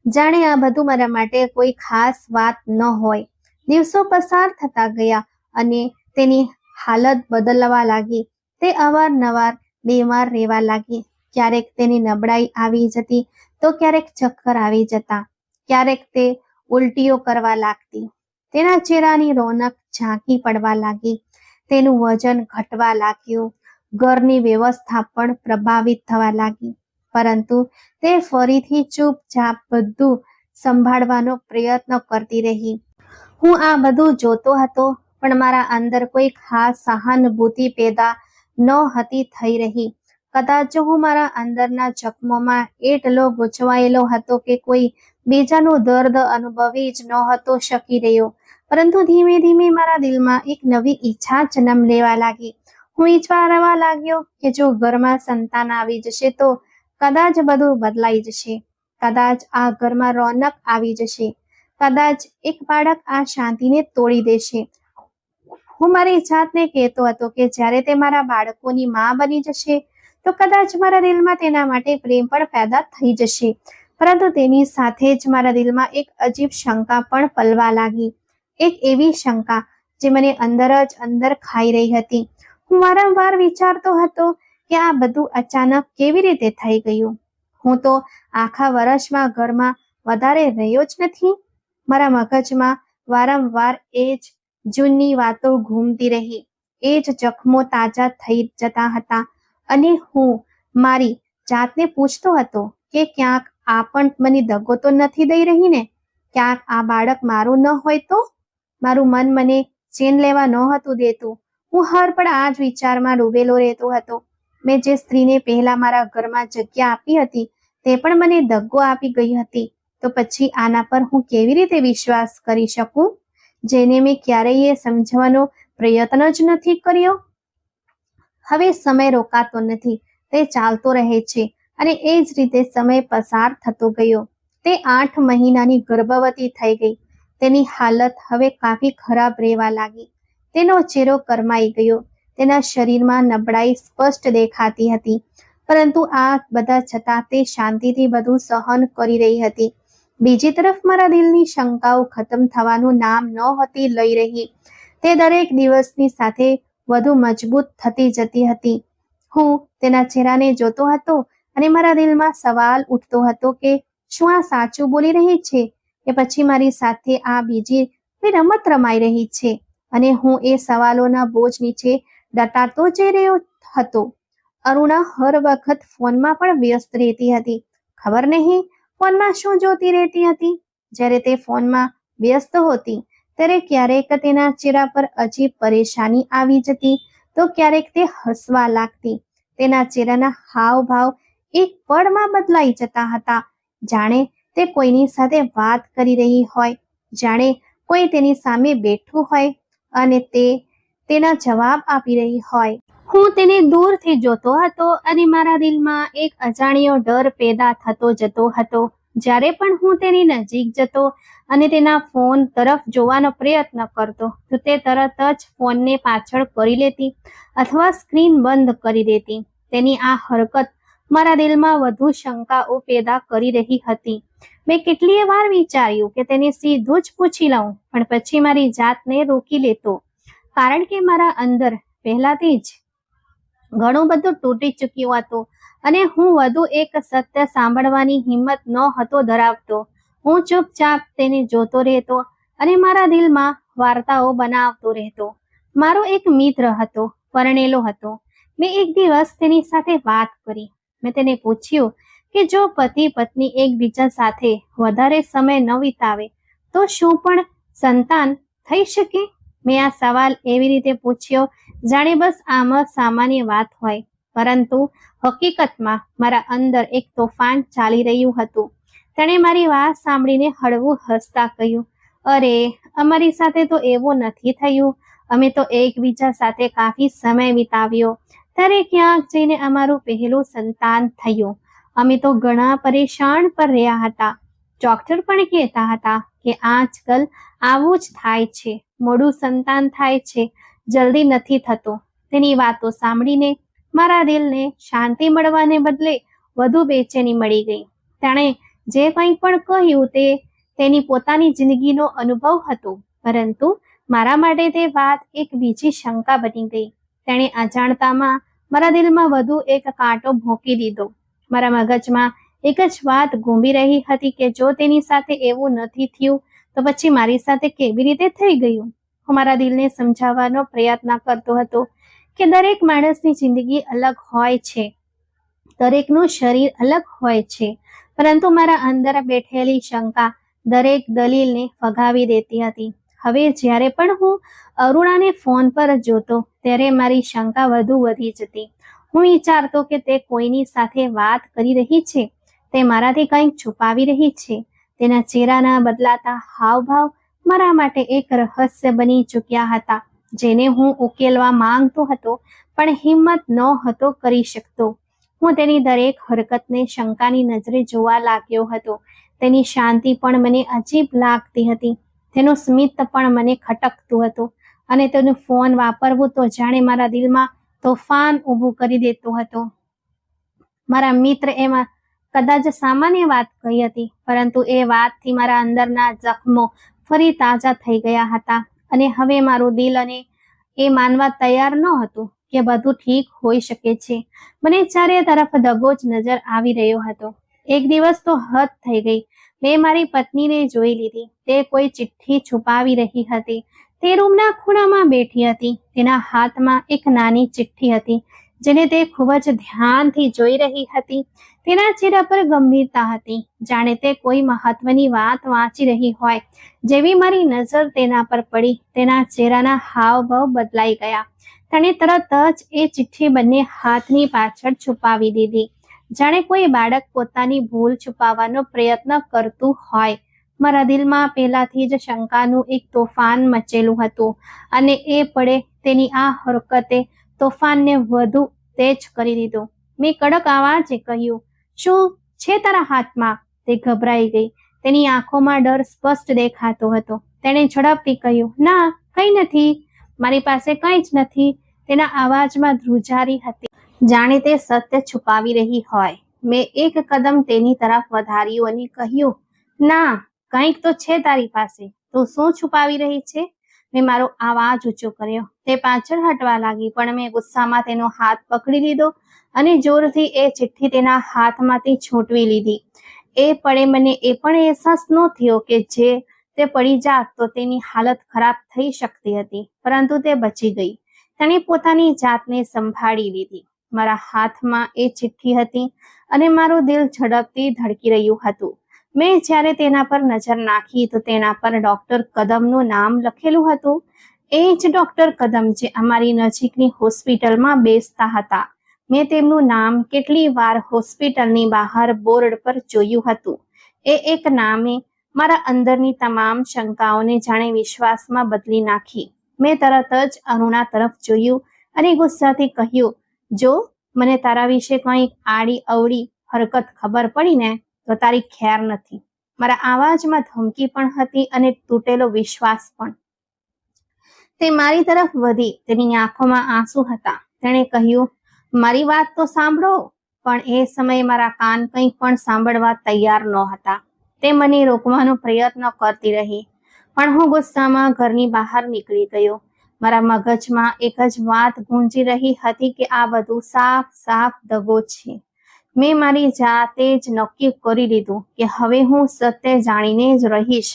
જાણે આ બધું મારા માટે કોઈ ખાસ વાત ન હોય. દિવસો પસાર થતા ગયા અને તેની હાલત બદલવા લાગી. તે અવારનવાર બીમાર રહેવા લાગી. ક્યારેક તેની નબળાઈ આવી જતી તો ક્યારેક ચક્કર આવી જતા. ક્યારેક તે ઉલટીઓ કરવા લાગતી. તેના ચહેરાની રોનક ઝાંકી પડવા લાગી. તેનું વજન ઘટવા લાગ્યું. ઘરની વ્યવસ્થા પણ પ્રભાવિત થવા લાગી. પરંતુ તે ફરીથી ચૂપચાપ બધું સંભાળવાનો પ્રયત્ન કરતી રહી. હું આ બધું જોતો હતો, પણ મારા અંદર કોઈ ખાસ સહાનુભૂતિ પેદા નહોતી થઈ રહી. કદાચ હું મારા અંદરના જખમોમાં એટલો ગૂંચવાયેલો હતો કે કોઈ બીજાનું દર્દ અનુભવી જ નહોતો શકી રહ્યો. પરંતુ ધીમે ધીમે મારા દિલમાં એક નવી ઈચ્છા જન્મ લેવા લાગી. હું ઈચ્છવા લાગ્યો કે જો ઘરમાં સંતાન આવી જશે તો કદાચ બધું બદલાઈ જશે. કદાચ આ ઘરમાં રોનક આવી જશે. કદાચ એક બાળક આ શાંતિને તોડી દેશે. હું મારી જાતને કહેતો હતો કે જ્યારે તે મારા બાળકોની માં બની જશે તો કદાચ મારા દિલમાં તેના માટે પ્રેમ પણ પેદા થઈ જશે. પરંતુ તેની સાથે જ મારા દિલમાં એક અજીબ શંકા પણ પલવા લાગી. એક એવી શંકા જે મને અંદર જ અંદર ખાઈ રહી હતી. હું વારંવાર વિચારતો હતો કે આ બધું અચાનક કેવી રીતે થઈ ગયું. હું તો આખા વર્ષમાં ઘરમાં વધારે રહ્યો જ નથી. મારા મગજમાં વારંવાર એ જ જૂની વાતો ઘૂમતી રહી. એ જ જખમો તાજા થઈ જતા હતા અને હું મારી જાતને પૂછતો હતો કે ક્યાંક આ પણ મને દગો તો નથી દઈ રહી ને? ક્યાંક આ બાળક મારું ન હોય તો? મારું મન મને ચેન લેવા નહોતું દેતું. હું હર પળ આ જ વિચારમાં ડૂબેલો રહેતો હતો. મેં જે સ્ત્રીને પહેલા મારા ઘરમાં જગ્યા આપી હતી તે પણ મને દગો આપી ગઈ હતી. તો પછી આના પર હું કેવી રીતે વિશ્વાસ કરી શકું, જેને મેં ક્યારેય સમજવાનો પ્રયત્ન જ નથી કર્યો? હવે સમય રોકાતો નથી, તે ચાલતો રહે છે અને એ જ રીતે સમય પસાર થતો ગયો. તે 8 મહિનાની ગર્ભવતી થઈ ગઈ. તેની હાલત હવે કાફી ખરાબ રહેવા લાગી. તેનો ચહેરો કરમાઈ ગયો. તેના શરીરમાં નબળાઈ સ્પષ્ટ દેખાતી હતી, પરંતુ આ બધા છતાં તે શાંતિથી બધું સહન કરી રહી હતી. બીજી તરફ મારા દિલની શંકાઓ ખતમ થવાનું નામ નહોતી લઈ રહી. તે દરેક દિવસની સાથે વધુ મજબૂત થતી જતી હતી. હું તેના ચહેરાને જોતો હતો અને મારા દિલમાં સવાલ ઉઠતો હતો કે શું આ સાચું બોલી રહી છે કે પછી મારી સાથે આ બીજી કોઈ રમત રમાઈ રહી છે? અને હું એ સવાલોના બોજ નીચે દટાતો જઈ રહ્યો હતો. અરુણા હર વખત ફોનમાં પણ વ્યસ્ત રહેતી હતી. ખબર નહીં ફોનમાં શું જોતી રહેતી હતી. જ્યારે તે ફોનમાં વ્યસ્ત હોતી ત્યારે ક્યારેક તેના ચહેરા પર અજીબ પરેશાની આવી જતી, તો ક્યારેક તે હસવા લાગતી. તેના ચહેરાના હાવભાવ એક પળમાં બદલાઈ જતા હતા, જાણે તે કોઈની સાથે વાત કરી રહી હોય, જાણે કોઈ તેની સામે બેઠું હોય અને તે તેના જવાબ આપી રહી હોય. હું તેને દૂરથી જોતો હતો અને મારા દિલમાં એક અજાણ્યો ડર પેદા થતો જતો હતો. જ્યારે પણ હું તેની નજીક જતો અને તેના ફોન તરફ જોવાનો પ્રયત્ન કરતો તો તે તરત જ ફોનને પાછળ કરી લેતી અથવા સ્ક્રીન બંધ કરી દેતી. તેની આ હરકત મારા દિલમાં વધુ શંકાઓ પેદા કરી રહી હતી. મેં કેટલીય વાર વિચાર્યું કે તેને સીધું જ પૂછી લઉં, પણ પછી મારી જાતને રોકી લેતો, કારણ કે મારા અંદર પહેલાથી જ ઘણું બધું તૂટી ચૂક્યું હતું અને હું વધુ એક સત્ય સાંભળવાની હિંમત નહોતો ધરાવતો. હું ચૂપચાપ તેને જોતો રહેતો અને મારા દિલમાં વાર્તાઓ બનાવતો રહેતો. મારો એક મિત્ર હતો, પરણેલો હતો. મેં એક દિવસ તેની સાથે વાત કરી. મેં તેને પૂછ્યું કે જો પતિ પત્ની એકબીજા સાથે વધારે સમય ન વિતાવે તો શું પણ સંતાન થઈ શકે? મેં આ સવાલ એવી રીતે પૂછ્યો જાણે બસ આમાં સામાન્ય વાત હોય, પરંતુ હકીકતમાં મારા અંદર એક તોફાન ચાલી રહ્યું હતું. તેણે મારી વાત સાંભળીને હળવું હસતા કહ્યું, અરે, અમારી સાથે તો એવું નથી થયું. અમે તો એકબીજા સાથે કાફી સમય વિતાવ્યો, ત્યારે ક્યાંક જઈને અમારું પહેલું સંતાન થયું. અમે તો ઘણા પરેશાન પર રહ્યા હતા. ડોક્ટર પણ કહેતા હતા કે આજકાલ આવું જ થાય છે, મોડું સંતાન થાય છે, જલ્દી નથી થતો. તેની વાતો સાંભળીને મારા દિલને શાંતિ મળવાને બદલે વધુ બેચેની મળી ગઈ. તેણે જે કંઈ પણ કહ્યું તે તેની પોતાની જિંદગીનો અનુભવ હતો, પરંતુ મારા માટે તે વાત એક બીજી શંકા બની ગઈ. તેણે અજાણતામાં મારા દિલમાં વધુ એક કાંટો ભોંકી દીધો. મારા મગજમાં એક જ વાત ઘૂંભી રહી હતી કે જો તેની સાથે એવું નથી થયું તો પછી મારી સાથે કેવી રીતે થઈ ગયું? હું મારા દિલને સમજાવવાનો પ્રયત્ન કરતો હતો કે દરેક માણસની જિંદગી અલગ હોય છે, દરેકનું શરીર અલગ હોય છે, પરંતુ મારા અંદર બેઠેલી શંકા દરેક દલીલને ફગાવી દેતી હતી. હવે જ્યારે પણ હું અરુણાને ફોન પર જોતો ત્યારે મારી શંકા વધુ વધી જતી. હું વિચારતો કે તે કોઈની સાથે વાત કરી રહી છે, તે મારાથી કંઈક છુપાવી રહી છે. તેના ચહેરાના બદલાતા હાવભાવ મારા માટે એક રહસ્ય બની ચૂક્યા હતા, જેને હું ઉકેલવા માંગતો હતો પણ હિંમત નહોતો કરી શકતો. હું તેની દરેક હરકતને શંકાની નજરે જોવા લાગ્યો હતો. તેની શાંતિ પણ મને અજીબ લાગતી હતી, તેનું સ્મિત પણ મને ખટકતું હતું અને તેનું ફોન વાપરવું તો જાણે મારા દિલમાં તોફાન ઊભું કરી દેતો હતો. મારા મિત્ર એમાં કદાચ સામાન્ય વાત કહી હતી, પરંતુ એ વાતથી મારા અંદરના જખમો ફરી તાજા થઈ ગયા હતા અને હવે મારું દિલ અને એ માનવા તૈયાર ન હતું કે બધું ઠીક હોઈ શકે છે. મને ચારે તરફ દગો જ નજર આવી રહ્યો હતો. એક દિવસ તો હદ થઈ ગઈ. મેં મારી પત્નીને જોઈ લીધી. તે કોઈ ચિઠ્ઠી છુપાવી રહી હતી. તે રૂમના ખૂણામાં બેઠી હતી. તેના હાથમાં એક નાની ચિઠ્ઠી હતી જેને તે ખૂબ જ ધ્યાનથી જોઈ રહી હતી. તેના ચહેરા પર ગંભીરતા હતી, જાણે તે કોઈ મહત્વની વાત વાંચી રહી હોય. જેવી મારી નજર તેના પર પડી, તેના ચહેરાના હાવભાવ બદલાઈ ગયા. તેણે તરત જ એ ચિઠ્ઠી બંને હાથની પાછળ છુપાવી દીધી, જાણે કોઈ બાળક પોતાની ભૂલ છુપાવવાનો પ્રયત્ન કરતું હોય. મારા દિલમાં પહેલાથી જ શંકાનું એક તોફાન મચેલું હતું અને એ પળે તેની આ હરકતે તોફાનને વધુ તેજ કરી દીધો. મેં કડક અવાજે કહ્યું, શું છે તારા હાથમાં? તે ગભરાઈ ગઈ. તેની આંખોમાં ડર સ્પષ્ટ દેખાતો હતો. તેણે ઝડપથી કહ્યું, ના, કંઈ નથી, મારી પાસે કંઈ જ નથી. તેના અવાજમાં ધ્રુજારી હતી, જાણે તે સત્ય છુપાવી રહી હોય. મેં એક કદમ તેની તરફ વધાર્યું અને કહ્યું, ના, કંઈક તો છે તારી પાસે. તું શું છુપાવી રહી છે? મેં મારો અવાજ ઊંચો કર્યો. તે પાછળ હટવા લાગી, પણ મેં ગુસ્સામાં તેનો હાથ પકડી લીધો અને જોરથી એ ચિઠ્ઠી તેના હાથમાંથી છૂટવી લીધી. એ પળે મને એ પણ અહેસાસ ન થયો કે જે તે પડી જાત તો તેની હાલત ખરાબ થઈ શકતી હતી, પરંતુ તે બચી ગઈ. તેણે પોતાની જાતને સંભાળી લીધી. મારા હાથમાં એ ચિઠ્ઠી હતી અને મારું દિલ ઝડપથી ધડકી રહ્યું હતું. મેં જ્યારે તેના પર નજર નાખી તો તેના પર ડોક્ટર કદમનું નામ લખેલું હતું. એ જ ડોક્ટર કદમ જે અમારી નજીકની હોસ્પિટલમાં બેસતા હતા. મેં તેમનું નામ કેટલી વાર હોસ્પિટલની બહાર બોર્ડ પર જોયું હતું. એ એક નામે મારા અંદરની તમામ શંકાઓને જાણે વિશ્વાસમાં બદલી નાખી. મેં તરત જ અરુણા તરફ જોયું અને ગુસ્સાથી કહ્યું, જો મને તારા વિશે કંઈક આડી અવળી હરકત ખબર પડી ને તો તારી ખેર નથી. મારા અવાજમાં ધમકી પણ હતી અને તૂટેલો વિશ્વાસ પણ. તે મારી તરફ વધી. તેની આંખોમાં આંસુ હતા. તેણે કહ્યું, મારી વાત તો સાંભળો. પણ એ સમયે મારા કાન કંઈ પણ સાંભળવા તૈયાર નહોતા. તે મને રોકવાનો પ્રયત્ન કરતી રહી, પણ હું ગુસ્સામાં ઘરની બહાર નીકળી ગયો. મારા મગજમાં એક જ વાત ગૂંજી રહી હતી કે આ બધું સાફ સાફ દગો છે. મેં મારી જાતે જ નક્કી કરી લીધું કે હવે હું સત્ય જાણીને જ રહીશ,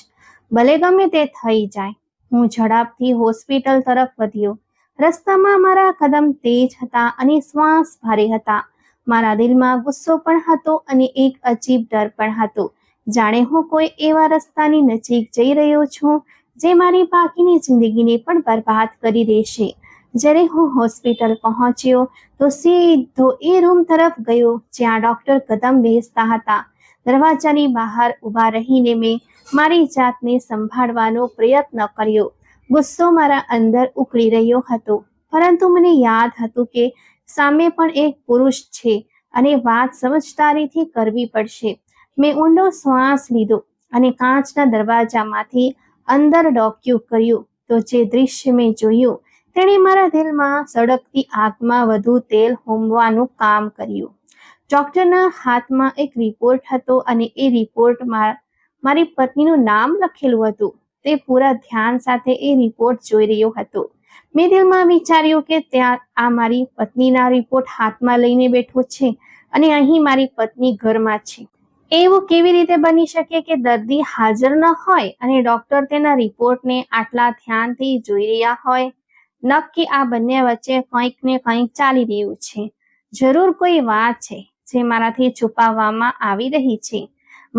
ભલે ગમે તે થઈ જાય. હું ઝડપથી હોસ્પિટલ તરફ વધ્યો. રસ્તામાં મારા કદમ તેજ હતા અને શ્વાસ ભારે હતા. મારા દિલમાં ગુસ્સો પણ હતો અને એક અજીબ ડર પણ હતો, જાણે હું કોઈ એવા રસ્તાની નજીક જઈ રહ્યો છું જે મારી બાકીની જિંદગીને પણ બરબાદ કરી દેશે. જ્યારે હું હોસ્પિટલ પહોંચ્યો તો સીધો એ રૂમ તરફ ગયો જ્યાં ડોક્ટર કદમ બેસતા હતા. દરવાજાની બહાર ઊભા રહીને મેં મારી જાતને સંભાળવાનો પ્રયત્ન કર્યો. ગુસ્સો મારા અંદર ઉકળી રહ્યો હતો, પરંતુ મને યાદ હતું કે સામે પણ એક પુરુષ છે અને વાત સમજદારીથી કરવી પડશે. મેં ઊંડો શ્વાસ લીધો અને કાચના દરવાજામાંથી અંદર ડોક્યું કર્યું તો જે દૃશ્ય મેં જોયું તેણે મારા દિલમાં સળગતી આગમાં વધુ તેલ હોમવાનું કામ કર્યું. ડોક્ટરના હાથમાં એક રિપોર્ટ હતો અને એ રિપોર્ટમાં મારી પત્નીનું નામ લખેલું હતું. તે પૂરા ધ્યાન સાથે એ રિપોર્ટ જોઈ રહ્યો હતો. મેં દિલમાં વિચાર્યું કે ત્યાં આ મારી પત્નીના રિપોર્ટ હાથમાં લઈને બેઠો છે અને અહીં મારી પત્ની ઘરમાં છે. એવું કેવી રીતે બની શકે કે દર્દી હાજર ન હોય અને ડોક્ટર તેના રિપોર્ટને આટલા ધ્યાનથી જોઈ રહ્યા હોય? નક્કી આ બંને વચ્ચે કંઈક ને કંઈક ચાલી રહ્યું છે. જરૂર કોઈ વાત છે જે મારાથી છુપાવવામાં આવી રહી છે.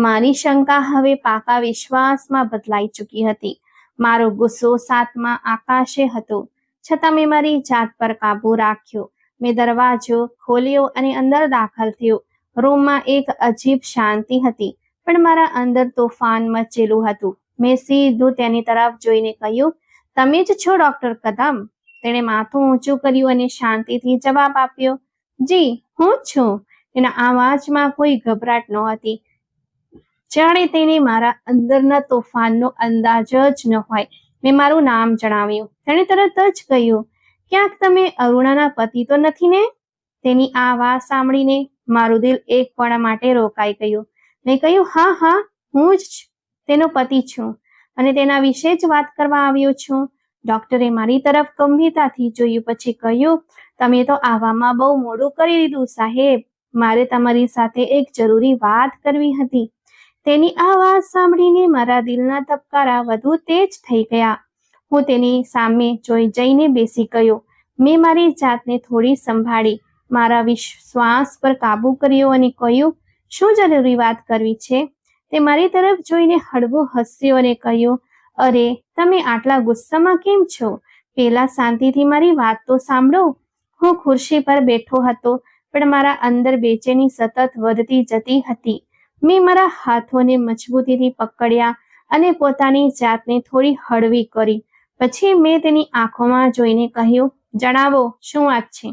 મારી શંકા હવે પાકા વિશ્વાસમાં બદલાઈ ચૂકી હતી. મારો ગુસ્સો સાતમા આકાશે હતો, છતાં મેં મારી જાત પર કાબુ રાખ્યો. મેં દરવાજો ખોલ્યો અને અંદર દાખલ થયો. રૂમમાં એક અજીબ શાંતિ હતી, પણ મારા અંદર તોફાન મચેલું હતું. મેં સીધું તેની તરફ જોઈને કહ્યું, તમે જ છો ડોક્ટર કદમ? તેણે માથું ઊંચું કર્યું અને શાંતિથી જવાબ આપ્યો, જી, હું છું. તેના અવાજમાં કોઈ ગભરાટ નહોતી, જાણે તેને મારા અંદરના તોફાનનો અંદાજ જ ન હોય. મેં મારું નામ જણાવ્યું. તેણે તરત જ કહ્યું, ક્યાંક તમે અરુણાના પતિ તો નથી ને? તેની આ વાત સાંભળીને મારું દિલ એક પળ માટે રોકાઈ ગયું. મેં કહ્યું, હા હા, હું જ તેનો પતિ છું અને તેના વિશે જ વાત કરવા આવ્યો છું. ડોક્ટરે મારી તરફ ગંભીરતાથી જોયું, પછી કહ્યું, તમે તો આવવામાં બહુ મોડું કરી દીધું સાહેબ. મારે તમારી સાથે એક જરૂરી વાત કરવી હતી. તેની આ વાત સાંભળીને મારા દિલના ધબકારા વધુ તેજ થઈ ગયા. હું તેની સામે જઈને બેસી ગયો. મેં મારી જાતને થોડી સંભાળી, મારા વિશ્વાસ પર કાબુ કર્યો અને કહ્યું, શું જરૂરી વાત કરવી છે? તે મારી તરફ જોઈને હળવું હસ્યો અને કહ્યું, અરે, તમે આટલા ગુસ્સામાં કેમ છો? પહેલા શાંતિથી મારી વાત તો સાંભળો. હું ખુરશી પર બેઠો હતો, પણ મારા અંદર બેચેની સતત વધતી જતી હતી. મેં મારા હાથોને મજબૂતીથી પકડ્યા અને પોતાની જાતને થોડી હળવી કરી. પછી મેં તેની આંખોમાં જોઈને કહ્યું, જણાવો, શું વાત છે?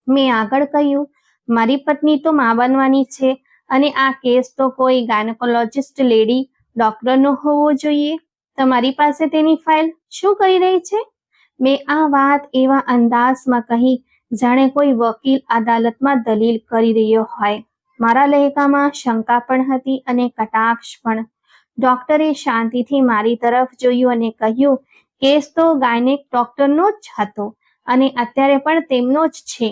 મેં આગળ કહ્યું, મારી પત્ની તો મા બનવાની છે અને આ કેસ તો કોઈ ગાયનેકોલોજિસ્ટ લેડી ડોક્ટરનો હોવો જોઈએ. તમારી પાસે તેની ફાઇલ શું કરી રહી છે? મેં આ વાત એવા અંદાજમાં કહી જાણે કોઈ વકીલ અદાલતમાં દલીલ કરી રહ્યો હોય. મારા લહેકામાં શંકા પણ હતી અને કટાક્ષ પણ. ડોક્ટરે શાંતિથી મારી તરફ જોયું અને કહ્યું, કેસ તો ગાયનેક ડોક્ટરનો જ હતો અને અત્યારે પણ તેમનો જ છે.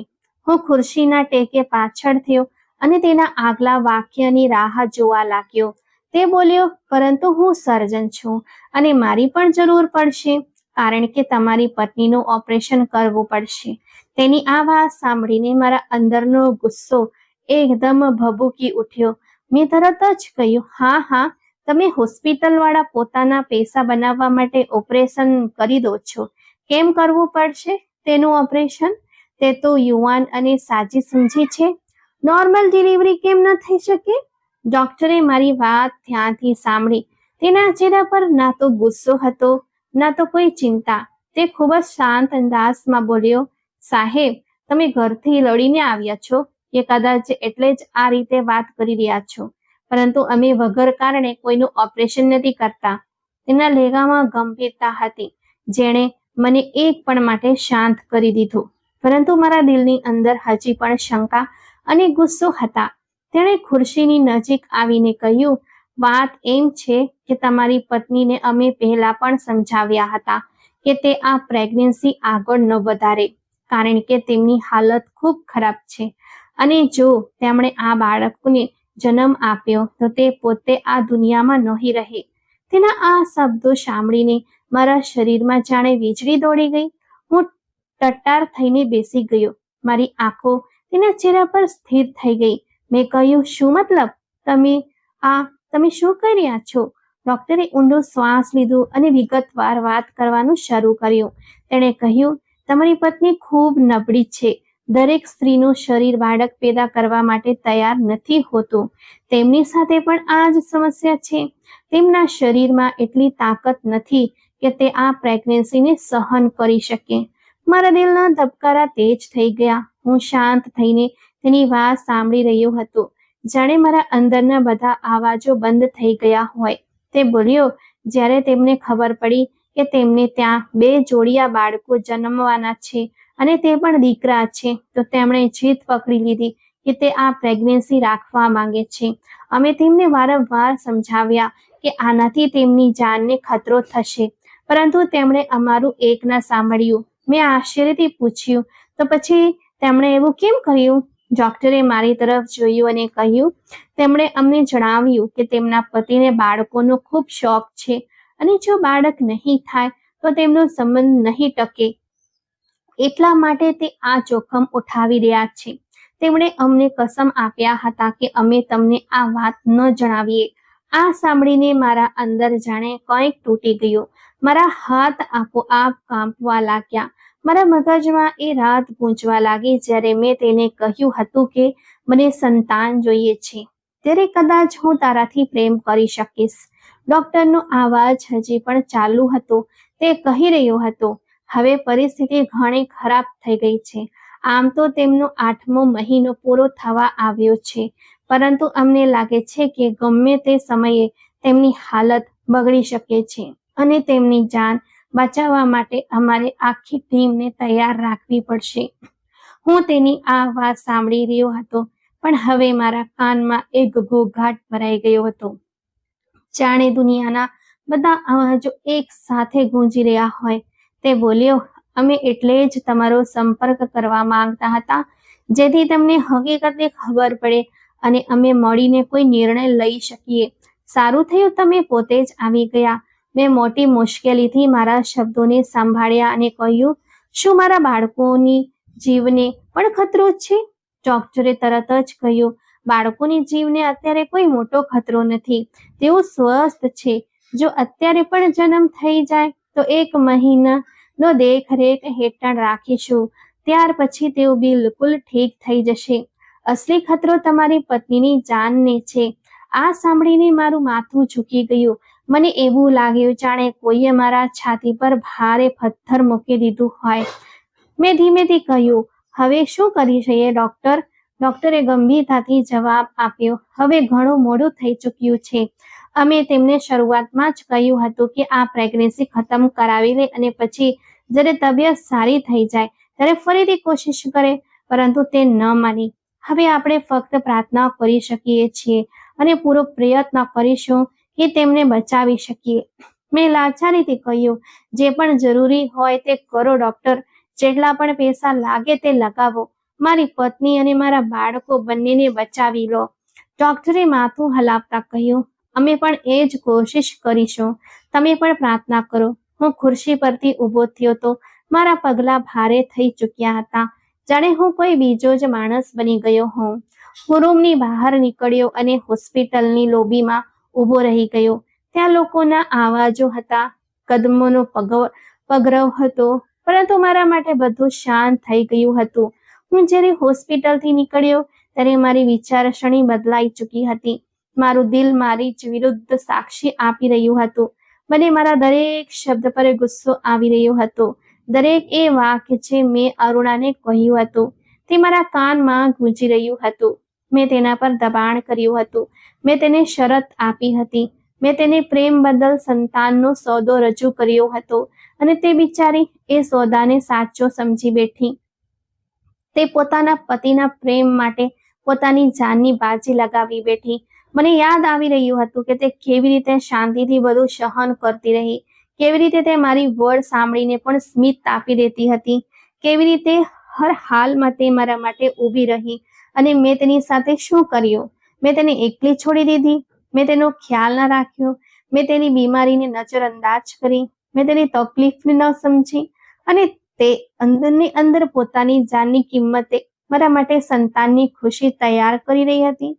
હું ખુરશીના ટેકે પાછળ થયો અને તેના આગલા વાક્યની રાહ જોવા લાગ્યો. તે બોલ્યો, પરંતુ હું સર્જન છું અને મારી પણ જરૂર પડશે, કારણ કે તમારી પત્નીનું ઓપરેશન કરવું પડશે. તેની આ વાત સાંભળીને મારા અંદરનો ગુસ્સો એકદમ ભભૂકી ઉઠ્યો. મેં તરત જ કહ્યું, હા, તમે હોસ્પિટલવાળા પોતાના પૈસા બનાવવા માટે ઓપરેશન કરી દો છો. કેમ કરવું પડશે તેનું ઓપરેશન? તે તો યુવાન અને સાજી સમજી છે. નોર્મલ ડિલિવરી કેમ ન થઈ શકે? ડોક્ટરે મારી વાત ધ્યાનથી સાંભળી. તેના ચહેરા પર ના તો ગુસ્સો હતો, ના તો કોઈ ચિંતા. તે ખૂબ જ શાંત અંદાજમાં બોલ્યો, સાહેબ, તમે ઘરથી લડીને આવ્યા છો કે કદાચ એટલે જ આ રીતે વાત કરી રહ્યા છો, પરંતુ અમે વગર કારણે કોઈનું ઓપરેશન નથી કરતા. તેના લહેકામાં ગંભીરતા હતી, જેણે મને એક પણ માટે શાંત કરી દીધું. પરંતુ મારા દિલની અંદર હજી પણ શંકા અને ગુસ્સો હતા. તેણે ખુરશીની નજીક આવીને કહ્યું, વાત એમ છે કે તમારી પત્નીને અમે પહેલા પણ સમજાવ્યા હતા કે તે આ પ્રેગ્નન્સી આગળ ન વધારે, કારણ કે તેમની હાલત ખૂબ ખરાબ છે અને જો તેમણે આ બાળકને જન્મ આપ્યો તો તે પોતે આ દુનિયામાં નહીં રહે. તેના આ શબ્દો સાંભળીને મારા શરીરમાં જાણે વીજળી દોડી ગઈ. હું ટટ્ટાર થઈને બેસી ગયો. મારી આંખો તેના ચહેરા પર સ્થિર થઈ ગઈ. મેં કહ્યું, શું મતલબ? તમે શું કહી રહ્યા છો? ડોક્ટરે ઊંડો શ્વાસ લીધો અને વિગતવાર વાત કરવાનું શરૂ કર્યું. તેણે કહ્યું, તમારી પત્ની ખૂબ નબળી છે. દરેક સ્ત્રીનું શરીર બાળક પેદા કરવા માટે તૈયાર નથી હોતું. તેમની સાથે પણ આ જ સમસ્યા છે. તેમના શરીરમાં એટલી તાકાત નથી કે તે આ પ્રેગ્નન્સીને સહન કરી શકે. મારા દિલના ધબકારા તેજ થઈ ગયા. હું શાંત થઈને તેની વાત સાંભળી રહ્યો હતો, જાણે મારા અંદરના બધા અવાજો બંધ થઈ ગયા હોય. તે બોલ્યો, જ્યારે તેમને ખબર પડી કે તેમને ત્યાં 2 જોડિયા બાળકો જન્મવાના છે અને તે પણ દીકરા છે, તો તેમણે જીદ પકડી લીધી કે તે આ પ્રેગ્નન્સી રાખવા માંગે છે. અમે તેમને વારંવાર સમજાવ્યા કે આનાથી તેમની જાનને ખતરો થશે, પરંતુ તેમણે અમારું એક ના સાંભળ્યું. મેં આશ્ચર્યથી પૂછ્યું, તો પછી તેમણે એવું કેમ કર્યું? ડોક્ટરે મારી તરફ જોયું અને કહ્યું, તેમણે અમને જણાવ્યું કે તેમના પતિને બાળકોનો ખૂબ શોખ છે અને જો બાળક નહીં થાય તો તેમનો સંબંધ નહીં ટકે. એટલા માટે તે આ જોખમ ઉઠાવી રહ્યા છે. તેમણે અમને કસમ આપ્યા હતા કે અમે તમને આ વાત ન જણાવીએ. આ સાંભળીને મારા અંદર જાણે કંઈક તૂટી ગયું. મારા હાથ આપોઆપ કાંપવા લાગ્યા. મારા મગજમાં એ રાત ગૂંજવા લાગી જ્યારે મેં તેને કહ્યું હતું કે મને સંતાન જોઈએ છે, ત્યારે કદાચ હું તારાથી પ્રેમ કરી શકીશ. ડોક્ટરનો અવાજ હજી પણ ચાલુ હતો. તે કહી રહ્યો હતો, હવે પરિસ્થિતિ ઘણી ખરાબ થઈ ગઈ છે. આમ તો તેમનો 8મો મહિનો પૂરો થવા આવ્યો છે, પરંતુ અમને લાગે છે કે ગમે તે સમયે તેમની હાલત બગડી શકે છે અને તેમની જાન બચાવવા માટે અમારે આખી ટીમને તૈયાર રાખવી પડશે. હું તેની આ વાત સાંભળી રહ્યો હતો, પણ હવે મારા કાનમાં એક ઘોઘાટ ભરાઈ ગયો હતો, જાણે દુનિયાના બધા અવાજો એક સાથે ગૂંજી રહ્યા હોય. તે બોલ્યો, અમે એટલે જ તમારો સંપર્ક કરવા માંગતા હતા, જેથી તમને હકીકતની ખબર પડે અને અમે મળીને કોઈ નિર્ણય લઈ શકીએ. સારું થયું તમે પોતે જ આવી ગયા. મેં મોટી મુશ્કેલીથી મારા શબ્દોને સંભાળ્યા અને કહ્યું, શું મારા બાળકોની જીવને પણ ખતરો છે? ડોક્ટરે તરત જ કહ્યું, બાળકોની જીવને અત્યારે કોઈ મોટો ખતરો નથી. તેઓ સ્વસ્થ છે. જો અત્યારે પણ જન્મ થઈ જાય તો 1 મહિનાનો દેખરેખ હેઠળ રાખીશું. ત્યાર પછી તેઓ બિલકુલ ઠીક થઈ જશે. અસલી ખતરો તમારી પત્નીની જાનને છે. આ સાંભળીને મારું માથું ઝૂકી ગયું. મને એવું લાગ્યું જાણે કોઈએ મારા છાતી પર ભારે પથ્થર મૂકી દીધું હોય. મેં ધીમેથી કહ્યું, હવે શું કરી શકીએ ડોક્ટર? ડોક્ટરે ગંભીરતાથી જવાબ આપ્યો, હવે ઘણું મોડું થઈ ચૂક્યું છે. અમે તેમને શરૂઆતમાં જ કહ્યું હતું કે આ પ્રેગ્નન્સી ખતમ કરાવી લે અને પછી જ્યારે તબિયત સારી થઈ જાય ત્યારે ફરીથી કોશિશ કરે, પરંતુ તે ન માની. હવે આપણે ફક્ત પ્રાર્થના કરી શકીએ છીએ અને પૂરો પ્રયત્ન કરીશું કે તેમને બચાવી શકીએ. મેં લાચારીથી કહ્યું, જે પણ જરૂરી હોય તે કરો ડોક્ટર. જેટલા પણ પૈસા લાગે તે લગાવો. મારી પત્ની અને મારા બાળકો બંનેને બચાવી લો. ડોક્ટરે માથું હલાવતા કહ્યું, અમે પણ એ જ કોશિશ કરીશું. તમે પણ પ્રાર્થના કરો. હું ખુરશી પરથી ઊભો થયો તો મારા પગલાં ભારે થઈ ચૂક્યા હતા, જાણે હું કોઈ બીજો જ માણસ બની ગયો હોઉં. હું રૂમની બહાર નીકળ્યો અને હોસ્પિટલની લોબીમાં ઊભો રહી ગયો. ત્યાં લોકોના આવાજો હતા, કદમોનો પગરવ હતો, પરંતુ મારા માટે બધું શાંત થઈ ગયું હતું. હું જ્યારે હોસ્પિટલથી નીકળ્યો ત્યારે મારી વિચારસરણી બદલાઈ ચૂકી હતી. મારું દિલ મારી જ વિરુદ્ધ સાક્ષી આપી રહ્યું હતું. મને મારા દરેક શબ્દ પર ગુસ્સો આવી રહ્યો હતો. દરેક એ વાક્ય જે મેં અરુણાને કહ્યું હતું તે મારા કાનમાં ગૂંજી રહ્યું હતું. મેં તેના પર દબાણ કર્યું હતું. મેં તેને શરત આપી હતી. મેં તેને પ્રેમ બદલ સંતાનનો સોદો રજૂ કર્યો હતો અને તે બિચારી એ સોદાને સાચો સમજી બેઠી. તે પોતાના પતિના પ્રેમ માટે પોતાની જાનની બાજી લગાવી બેઠી. મને યાદ આવી રહ્યું હતું કે તે કેવી રીતે શાંતિથી બધું સહન કરતી રહી, કેવી રીતે તે મારી વડ સાંભળીને પણ સ્મિત આપી દેતી હતી, કેવી રીતે હર હાલમાં તે મારા માટે ઊભી રહી. અને મેં તેની સાથે શું કર્યું? મેં તેને એકલી છોડી દીધી. મેં તેનો ખ્યાલ ન રાખ્યો. મેં તેની બીમારીને નજરઅંદાજ કરી. મેં તેની તકલીફને ન સમજી. અને તે અંદરની અંદર પોતાની જાનની કિંમતે મારા માટે સંતાનની ખુશી તૈયાર કરી રહી હતી.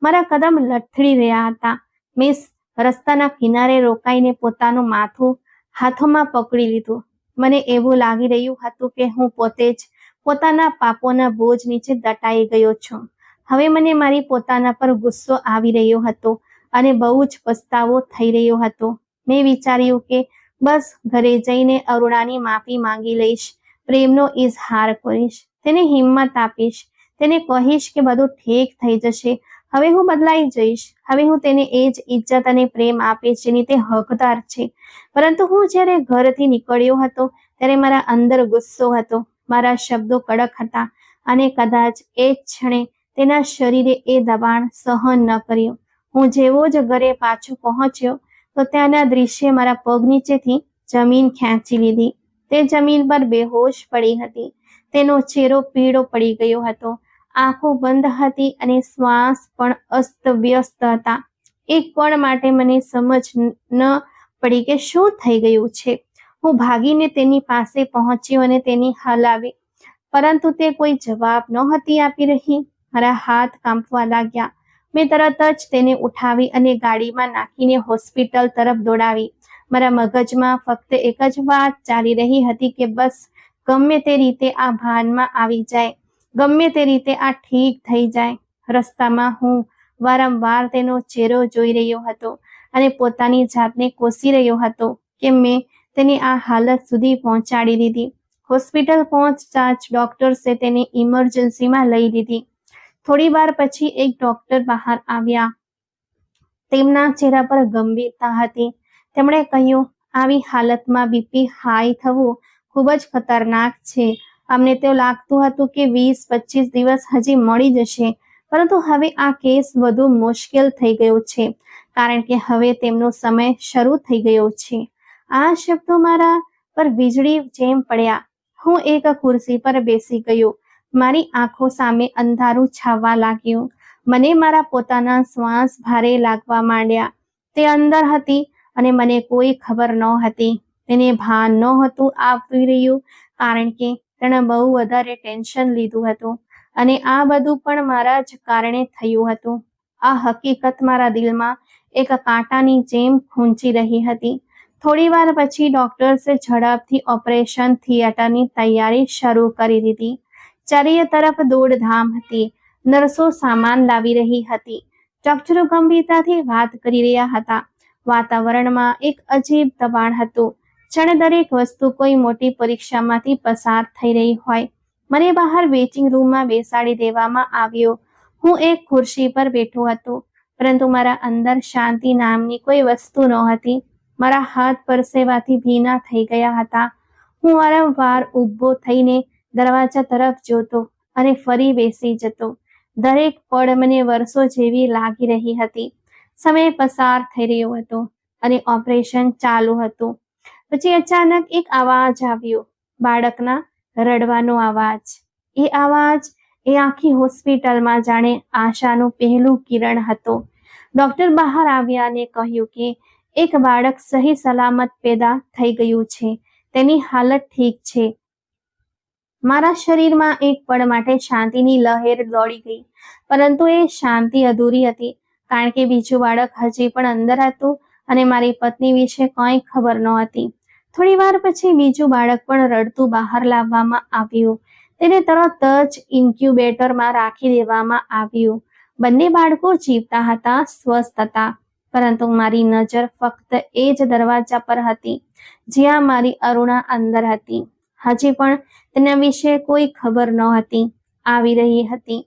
મારા કદમ લથડી રહ્યા હતા. મેં રસ્તાના કિનારે રોકાઈને પોતાનું માથું હાથોમાં પકડી લીધું. મને એવું લાગી રહ્યું હતું કે હું પોતે જ પોતાના પાપોના બોજ નીચે દટાઈ ગયો છું. હવે મને મારી પોતાના પર ગુસ્સો આવી રહ્યો હતો અને બહુ જ પસ્તાવો થઈ રહ્યો હતો. મેં વિચાર્યું કે બસ ઘરે જઈને અરુણાની માફી માંગી લઈશ, પ્રેમનો ઇઝહાર કરીશ, તેને હિંમત આપીશ, તેને કહીશ કે બધું ઠીક થઈ જશે. હવે હું બદલાઈ જઈશ. હવે હું તેને એ જ ઇજ્જત અને પ્રેમ આપીશ જેની તે હકદાર છે. પરંતુ હું જ્યારે ઘરથી નીકળ્યો હતો ત્યારે મારા અંદર ગુસ્સો હતો. મારા શબ્દો કડક હતા અને કદાચ એ જ ક્ષણે તેના શરીરે એ દબાણ સહન ન કર્યું. હું જેવો જ ઘરે પાછો પહોંચ્યો તો ત્યાંના દૃશ્ય મારા પગ નીચેથી જમીન ખેંચી લીધી. તે જમીન પર બેહોશ પડી હતી. તેનો ચહેરો પીળો પડી ગયો હતો. આંખો બંધ હતી અને શ્વાસ પણ અસ્તવ્યસ્ત હતા. એક પળ માટે મને સમજ ન પડી કે શું થઈ ગયું છે. હું ભાગીને તેની પાસે પહોંચ્યો અને તેની હલાવી, પરંતુ તે કોઈ જવાબ નહોતી આપી રહી. મારા હાથ કાંપવા લાગ્યા. મેં તરત જ તેને ઉઠાવી અને ગાડીમાં નાખીને હોસ્પિટલ તરફ દોડાવી. મારા મગજમાં ફક્ત એક જ વાત ચાલી રહી હતી કે બસ ગમે તે રીતે આ ભાનમાં આવી જાય, ગમે તે રીતે આ ઠીક થઈ જાય. રસ્તામાં હું વારંવાર તેનો ચહેરો જોઈ રહ્યો હતો અને પોતાની જાતને કોસી રહ્યો હતો કે મેં તેને આ હાલત સુધી પહોંચાડી દીધી. હોસ્પિટલ પહોંચતા જ ડોક્ટર્સે તેને ઇમરજન્સીમાં લઈ લીધી. થોડી વાર પછી એક ડોક્ટર બહાર આવ્યા. તેમના ચહેરા પર ગંભીરતા હતી. તેમણે કહ્યું, આવી હાલતમાં બીપી હાઈ થવું ખૂબ જ ખતરનાક છે. અમને તો લાગતું હતું કે 20-25 દિવસ હજી મળી જશે, પરંતુ હવે આ કેસ વધુ મુશ્કેલ થઈ ગયો છે, કારણ કે હવે તેમનો સમય શરૂ થઈ ગયો છે. આ શબ્દો મારા પર વીજળી જેમ પડ્યા. હું એક ખુરશી પર બેસી ગયો. મારી આંખો સામે અંધારું છાવવા લાગ્યું. મને મારા પોતાના શ્વાસ ભારે લાગવા માંડ્યા. તે અંદર હતી અને મને કોઈ ખબર નહોતી. તેને ભાન નહોતું આવી રહ્યું કારણ કે તેણે બહુ વધારે ટેન્શન લીધું હતું અને આ બધું પણ મારા જ કારણે થયું હતું. આ હકીકત મારા દિલમાં એક કાંટાની જેમ ખૂંચી રહી હતી. થોડી વાર પછી ડોક્ટર્સે ઝડપથી ઓપરેશન થિયેટરની તૈયારી શરૂ કરી દીધી. ચારેય તરફ દોડધામ હતી. નર્સો સામાન લાવી રહી હતી. ડોક્ટરો ગંભીરતાથી વાત કરી રહ્યા હતા. વાતાવરણમાં એક અજીબ દબાણ હતું, જાણે દરેક વસ્તુ કોઈ મોટી પરીક્ષામાંથી પસાર થઈ રહી હોય. મને બહાર વેઇટિંગ રૂમમાં બેસાડી દેવામાં આવ્યો. હું એક ખુરશી પર બેઠો હતો, પરંતુ મારા અંદર શાંતિ નામની કોઈ વસ્તુ નહોતી. મારા હાથ પરસેવાથી ભીના થઈ ગયા હતા. હું વારંવાર ઊભો થઈને દરવાજા તરફ જોતો અને ફરી બેસી જતો. દરેક પળ મને વર્ષો જેવી લાગી રહી હતી. સમય પસાર થઈ રહ્યો હતો અને ઓપરેશન ચાલુ હતું. પછી અચાનક એક અવાજ આવ્યો, બાળકના રડવાનો અવાજ. એ અવાજ એ આખી હોસ્પિટલમાં જાણે આશાનું પહેલું કિરણ હતો. ડોક્ટર બહાર આવ્યા અને કહ્યું કે એક બાળક સહી સલામત પેદા થઈ ગયું છે. તેની હાલત ઠીક છે. મારા શરીરમાં એક પળ માટે શાંતિની લહેર દોડી ગઈ, પરંતુ એ શાંતિ અધૂરી હતી, કારણ કે બીજું બાળક હજી પણ અંદર હતું અને મારી પત્ની વિશે કંઈ ખબર નહોતી. થોડી વાર પછી બીજું બાળક પણ રડતું બહાર લાવવામાં આવ્યું. તેને તરત જ ઇન્ક્યુબેટરમાં રાખી દેવામાં આવ્યું. બંને બાળકો જીવતા હતા, સ્વસ્થ હતા, પરંતુ મારી નજર ફક્ત એ જ દરવાજા પર હતી જ્યાં મારી અરુણા અંદર હતી. હજી પણ તેના વિશે કોઈ ખબર નહોતી. આવી રહી હતી.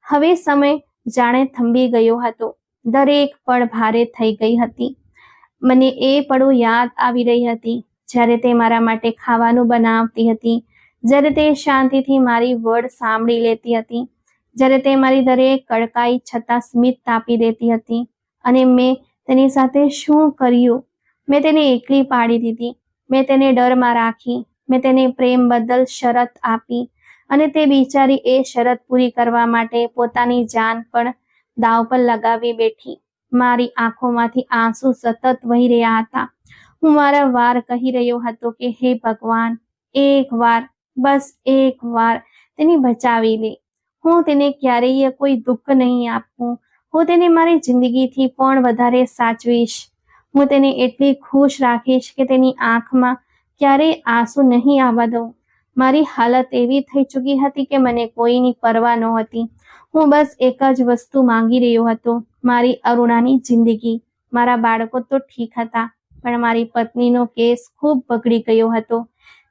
હવે સમય જાણે થંભી ગયો હતો. દરેક પળ ભારે થઈ ગઈ હતી. મને એ પળો યાદ આવી રહી હતી જ્યારે તે મારા માટે ખાવાનું બનાવતી હતી, જ્યારે તે શાંતિથી મારી વડ સાંભળી લેતી હતી, જ્યારે તે મારી દરેક કડકાઈ છતાં સ્મિત આપી દેતી હતી. અને મેં તેની સાથે શું કર્યું? મેં તેને એકલી પાડી દીધી. મેં તેને ડરમાં રાખી. મેં તેને પ્રેમ બદલ શરત આપી અને તે બિચારી એ શરત પૂરી કરવા માટે પોતાની જાન પણ દાવ પર લગાવી બેઠી. મારી આંખોમાંથી આંસુ સતત વહી રહ્યા હતા. હું વારંવાર કહી રહ્યો હતો કે હે ભગવાન, એક વાર, બસ એક વાર તેને બચાવી લે. હું તેને ક્યારેય કોઈ દુઃખ નહીં આપું. હું તેને મારી જિંદગીથી પણ વધારે સાચવીશ. હું તેને એટલી ખુશ રાખીશ કે તેની આંખમાં ક્યારેય આંસુ નહીં આવવા દઉં. મારી હાલત એવી થઈ ચૂકી હતી કે મને કોઈની પરવા નહોતી. હું બસ એક જ વસ્તુ માંગી રહ્યો હતો, મારી અરુણાની જિંદગી. મારા બાળકો તો ઠીક હતા, પણ મારી પત્નીનો કેસ ખૂબ બગડી ગયો હતો.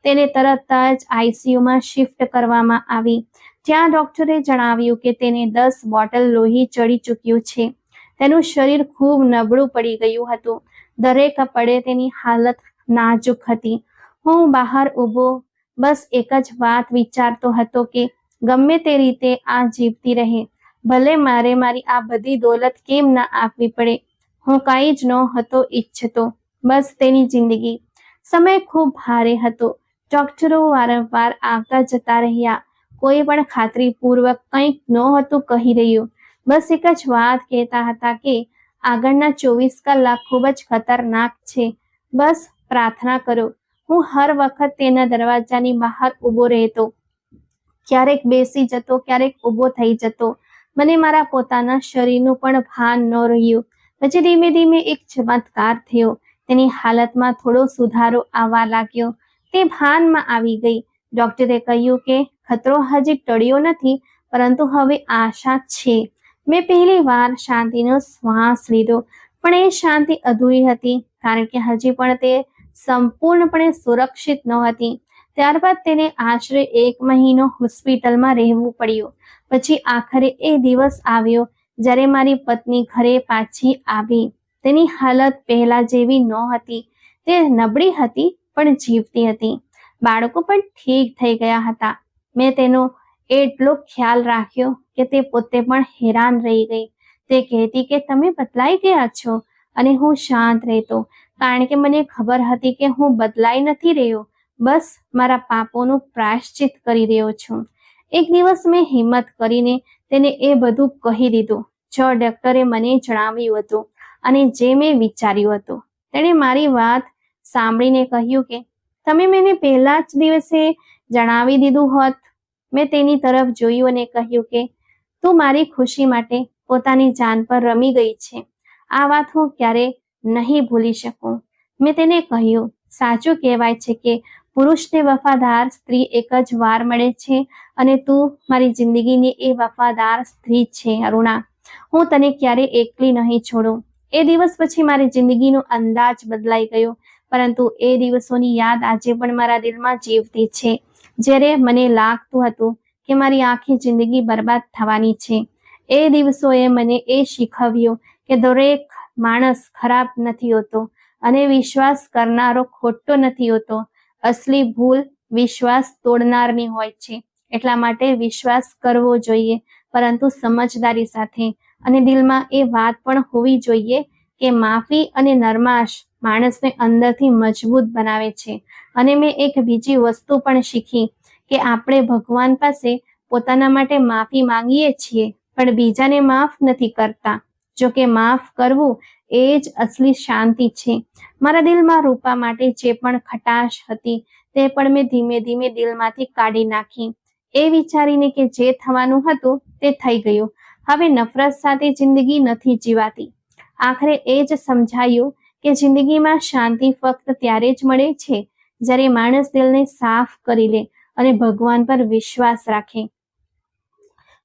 તેને તરત જ આઈસીયુમાં શિફ્ટ કરવામાં આવી. ત્યાં ડોક્ટરે જણાવ્યું કે તેને 10 બોટલ લોહી ચડી ચૂક્યું છે. તેનું શરીર ખૂબ નબળું પડી ગયું હતું. દરેક પળે તેની હાલત નાજુક હતી. હું બહાર ઊભો બસ એક જ વાત વિચારતો હતો કે ગમે તે રીતે આ જીવતી રહે, ભલે મારે મારી આ બધી દોલત કેમ ના આપવી પડે. હું કાંઈ જ નહોતો ઈચ્છતો, બસ તેની જિંદગી. સમય ખૂબ ભારે હતો. ડોક્ટરો વારંવાર આવતા જતા રહ્યા. કોઈ પણ ખાતરીપૂર્વક કંઈક નહોતું કહી રહ્યું. બસ એક જ વાત કહેતા હતા કે આગળના 24 કલાક ખૂબ જ ખતરનાક છે. બસ પ્રાર્થના કરો. હું હર વખત તેના દરવાજાની બહાર ઊભો રહેતો. ક્યારેક બેસી જતો, ક્યારેક ઊભો થઈ જતો. મને મારા પોતાના શરીરનું પણ ભાન ન રહ્યું. પછી ધીમે ધીમે એક ચમત્કાર થયો. તેની હાલતમાં થોડો સુધારો આવવા લાગ્યો. તે ભાનમાં આવી ગઈ. ડોક્ટરે કહ્યું કે ખતરો હજી ટળ્યો નથી, પરંતુ હવે આશા છે. મેં પહેલી વાર શાંતિનો શ્વાસ લીધો, પણ એ શાંતિ અધૂરી હતી, કારણ કે હજી પણ તે સંપૂર્ણપણે સુરક્ષિત નહોતી. ત્યારબાદ તેને આશરે 1 મહિનો હોસ્પિટલમાં રહેવું પડ્યું. પછી આખરે એ દિવસ આવ્યો જ્યારે મારી પત્ની ઘરે પાછી આવી. તેની હાલત પહેલા જેવી નહોતી. તે નબળી હતી પણ જીવતી હતી. બાળકો પણ ઠીક થઈ ગયા હતા. મેં તેનો એટલો ખ્યાલ રાખ્યો કે તે પોતે પણ હેરાન રહી ગઈ. તે કહેતી કે તમે બદલાઈ ગયા છો, અને હું શાંત રહેતો, કારણ કે મને ખબર હતી કે હું બદલાઈ નથી રહ્યો, બસ મારા પાપોનું પ્રાયશ્ચિત કરી રહ્યો છું. એક દિવસ મેં હિંમત કરીને તેને એ બધું કહી દીધું જો ડોક્ટરે મને જણાવ્યું હતું અને જે મેં વિચાર્યું હતું. તેણે મારી વાત સાંભળીને કહ્યું કે તમે મને પહેલા જ દિવસે જણાવી દીધું હોત. મેં તેની તરફ જોયું અને કહ્યું કે તું મારી ખુશી માટે પોતાની જાન પર રમી ગઈ છે. આ વાત હું ક્યારેય નહીં ભૂલી શકું. મેં તેને કહ્યું, સાચું કહેવાય છે કે પુરુષને વફાદાર સ્ત્રી એક જ વાર મળે છે, અને તું મારી જિંદગીની એ વફાદાર સ્ત્રી છે અરુણા. હું તને ક્યારેય એકલી નહીં છોડું. એ દિવસ પછી મારી જિંદગીનો અંદાજ બદલાઈ ગયો. પરંતુ એ દિવસોની યાદ આજે પણ મારા દિલમાં જીવતી છે, જ્યારે મને લાગતું હતું કે મારી આખી જિંદગી બરબાદ થવાની છે. એ દિવસોએ મને એ શીખવ્યું કે દરેક માણસ ખરાબ નથી હોતો અને વિશ્વાસ કરનારો ખોટો નથી હોતો. અસલી ભૂલ વિશ્વાસ તોડનારની હોય છે. એટલા માટે વિશ્વાસ કરવો જોઈએ, પરંતુ સમજદારી સાથે, અને દિલમાં એ વાત પણ હોવી જોઈએ કે માફી અને નરમાશ માણસને અંદરથી મજબૂત બનાવે છે. અને મેં એક બીજી વસ્તુ પણ શીખી કે આપણે ભગવાન પાસે પોતાના માટે માફી માંગીએ છીએ, પણ બીજાને માફ નથી કરતા. જો કે માફ કરવું એ જ અસલી શાંતિ છે. મારા દિલમાં રૂપા માટે જે પણ ખટાશ હતી તે પણ મેં ધીમે ધીમે દિલમાંથી કાઢી નાખી, એ વિચારીને કે જે થવાનું હતું તે થઈ ગયું. હવે નફરત સાથે જિંદગી નથી જીવાતી. આખરે એ જ સમજાયું કે જિંદગીમાં શાંતિ ફક્ત ત્યારે જ મળે છે જ્યારે માણસ દિલને સાફ કરી લે અને ભગવાન પર વિશ્વાસ રાખે.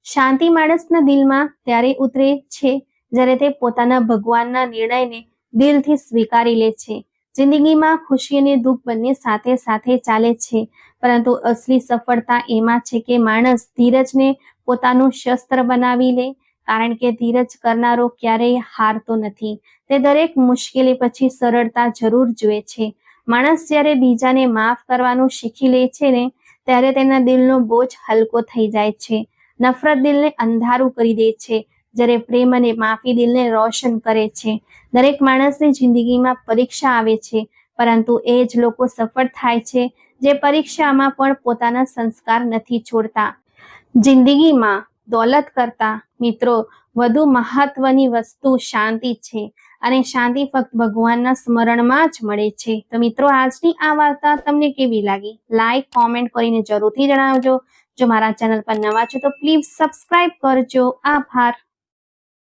શાંતિ માણસના દિલમાં ત્યારે ઉતરે છે જ્યારે તે પોતાના ભગવાનના નિર્ણયને દિલથી સ્વીકારી લે છે. જિંદગીમાં ખુશી અને દુઃખ બંને સાથે સાથે ચાલે છે, પરંતુ અસલી સફળતા એમાં છે કે માણસ ધીરજને પોતાનું શસ્ત્ર બનાવી લે, કારણ કે ધીરજ કરનારો ક્યારેય હારતો નથી. તે દરેક મુશ્કેલી પછી સરળતા જરૂર જુએ છે. માણસ જ્યારે બીજાને માફ કરવાનું શીખી લે છે ને, ત્યારે તેના દિલનો બોજ હલકો થઈ જાય છે. નફરત દિલને અંધારું કરી દે છે, જ્યારે પ્રેમ અને માફી દિલને રોશન કરે છે. દરેક માણસની જિંદગીમાં પરીક્ષા આવે છે, પરંતુ એ જ લોકો સફળ થાય છે જે પરીક્ષામાં પણ પોતાના સંસ્કાર નથી છોડતા. જિંદગીમાં દોલત કરતા મિત્રો વધુ મહત્વની વસ્તુ શાંતિ છે, અને શાંતિ ફક્ત ભગવાનના સ્મરણમાં જ મળે છે. તો મિત્રો, આજની આ વાર્તા તમને કેવી લાગી? લાઈક, કોમેન્ટ કરીને જરૂરથી જણાવજો. જો મારા ચેનલ પર નવા છો તો પ્લીઝ સબસ્ક્રાઇબ કરજો. આભાર.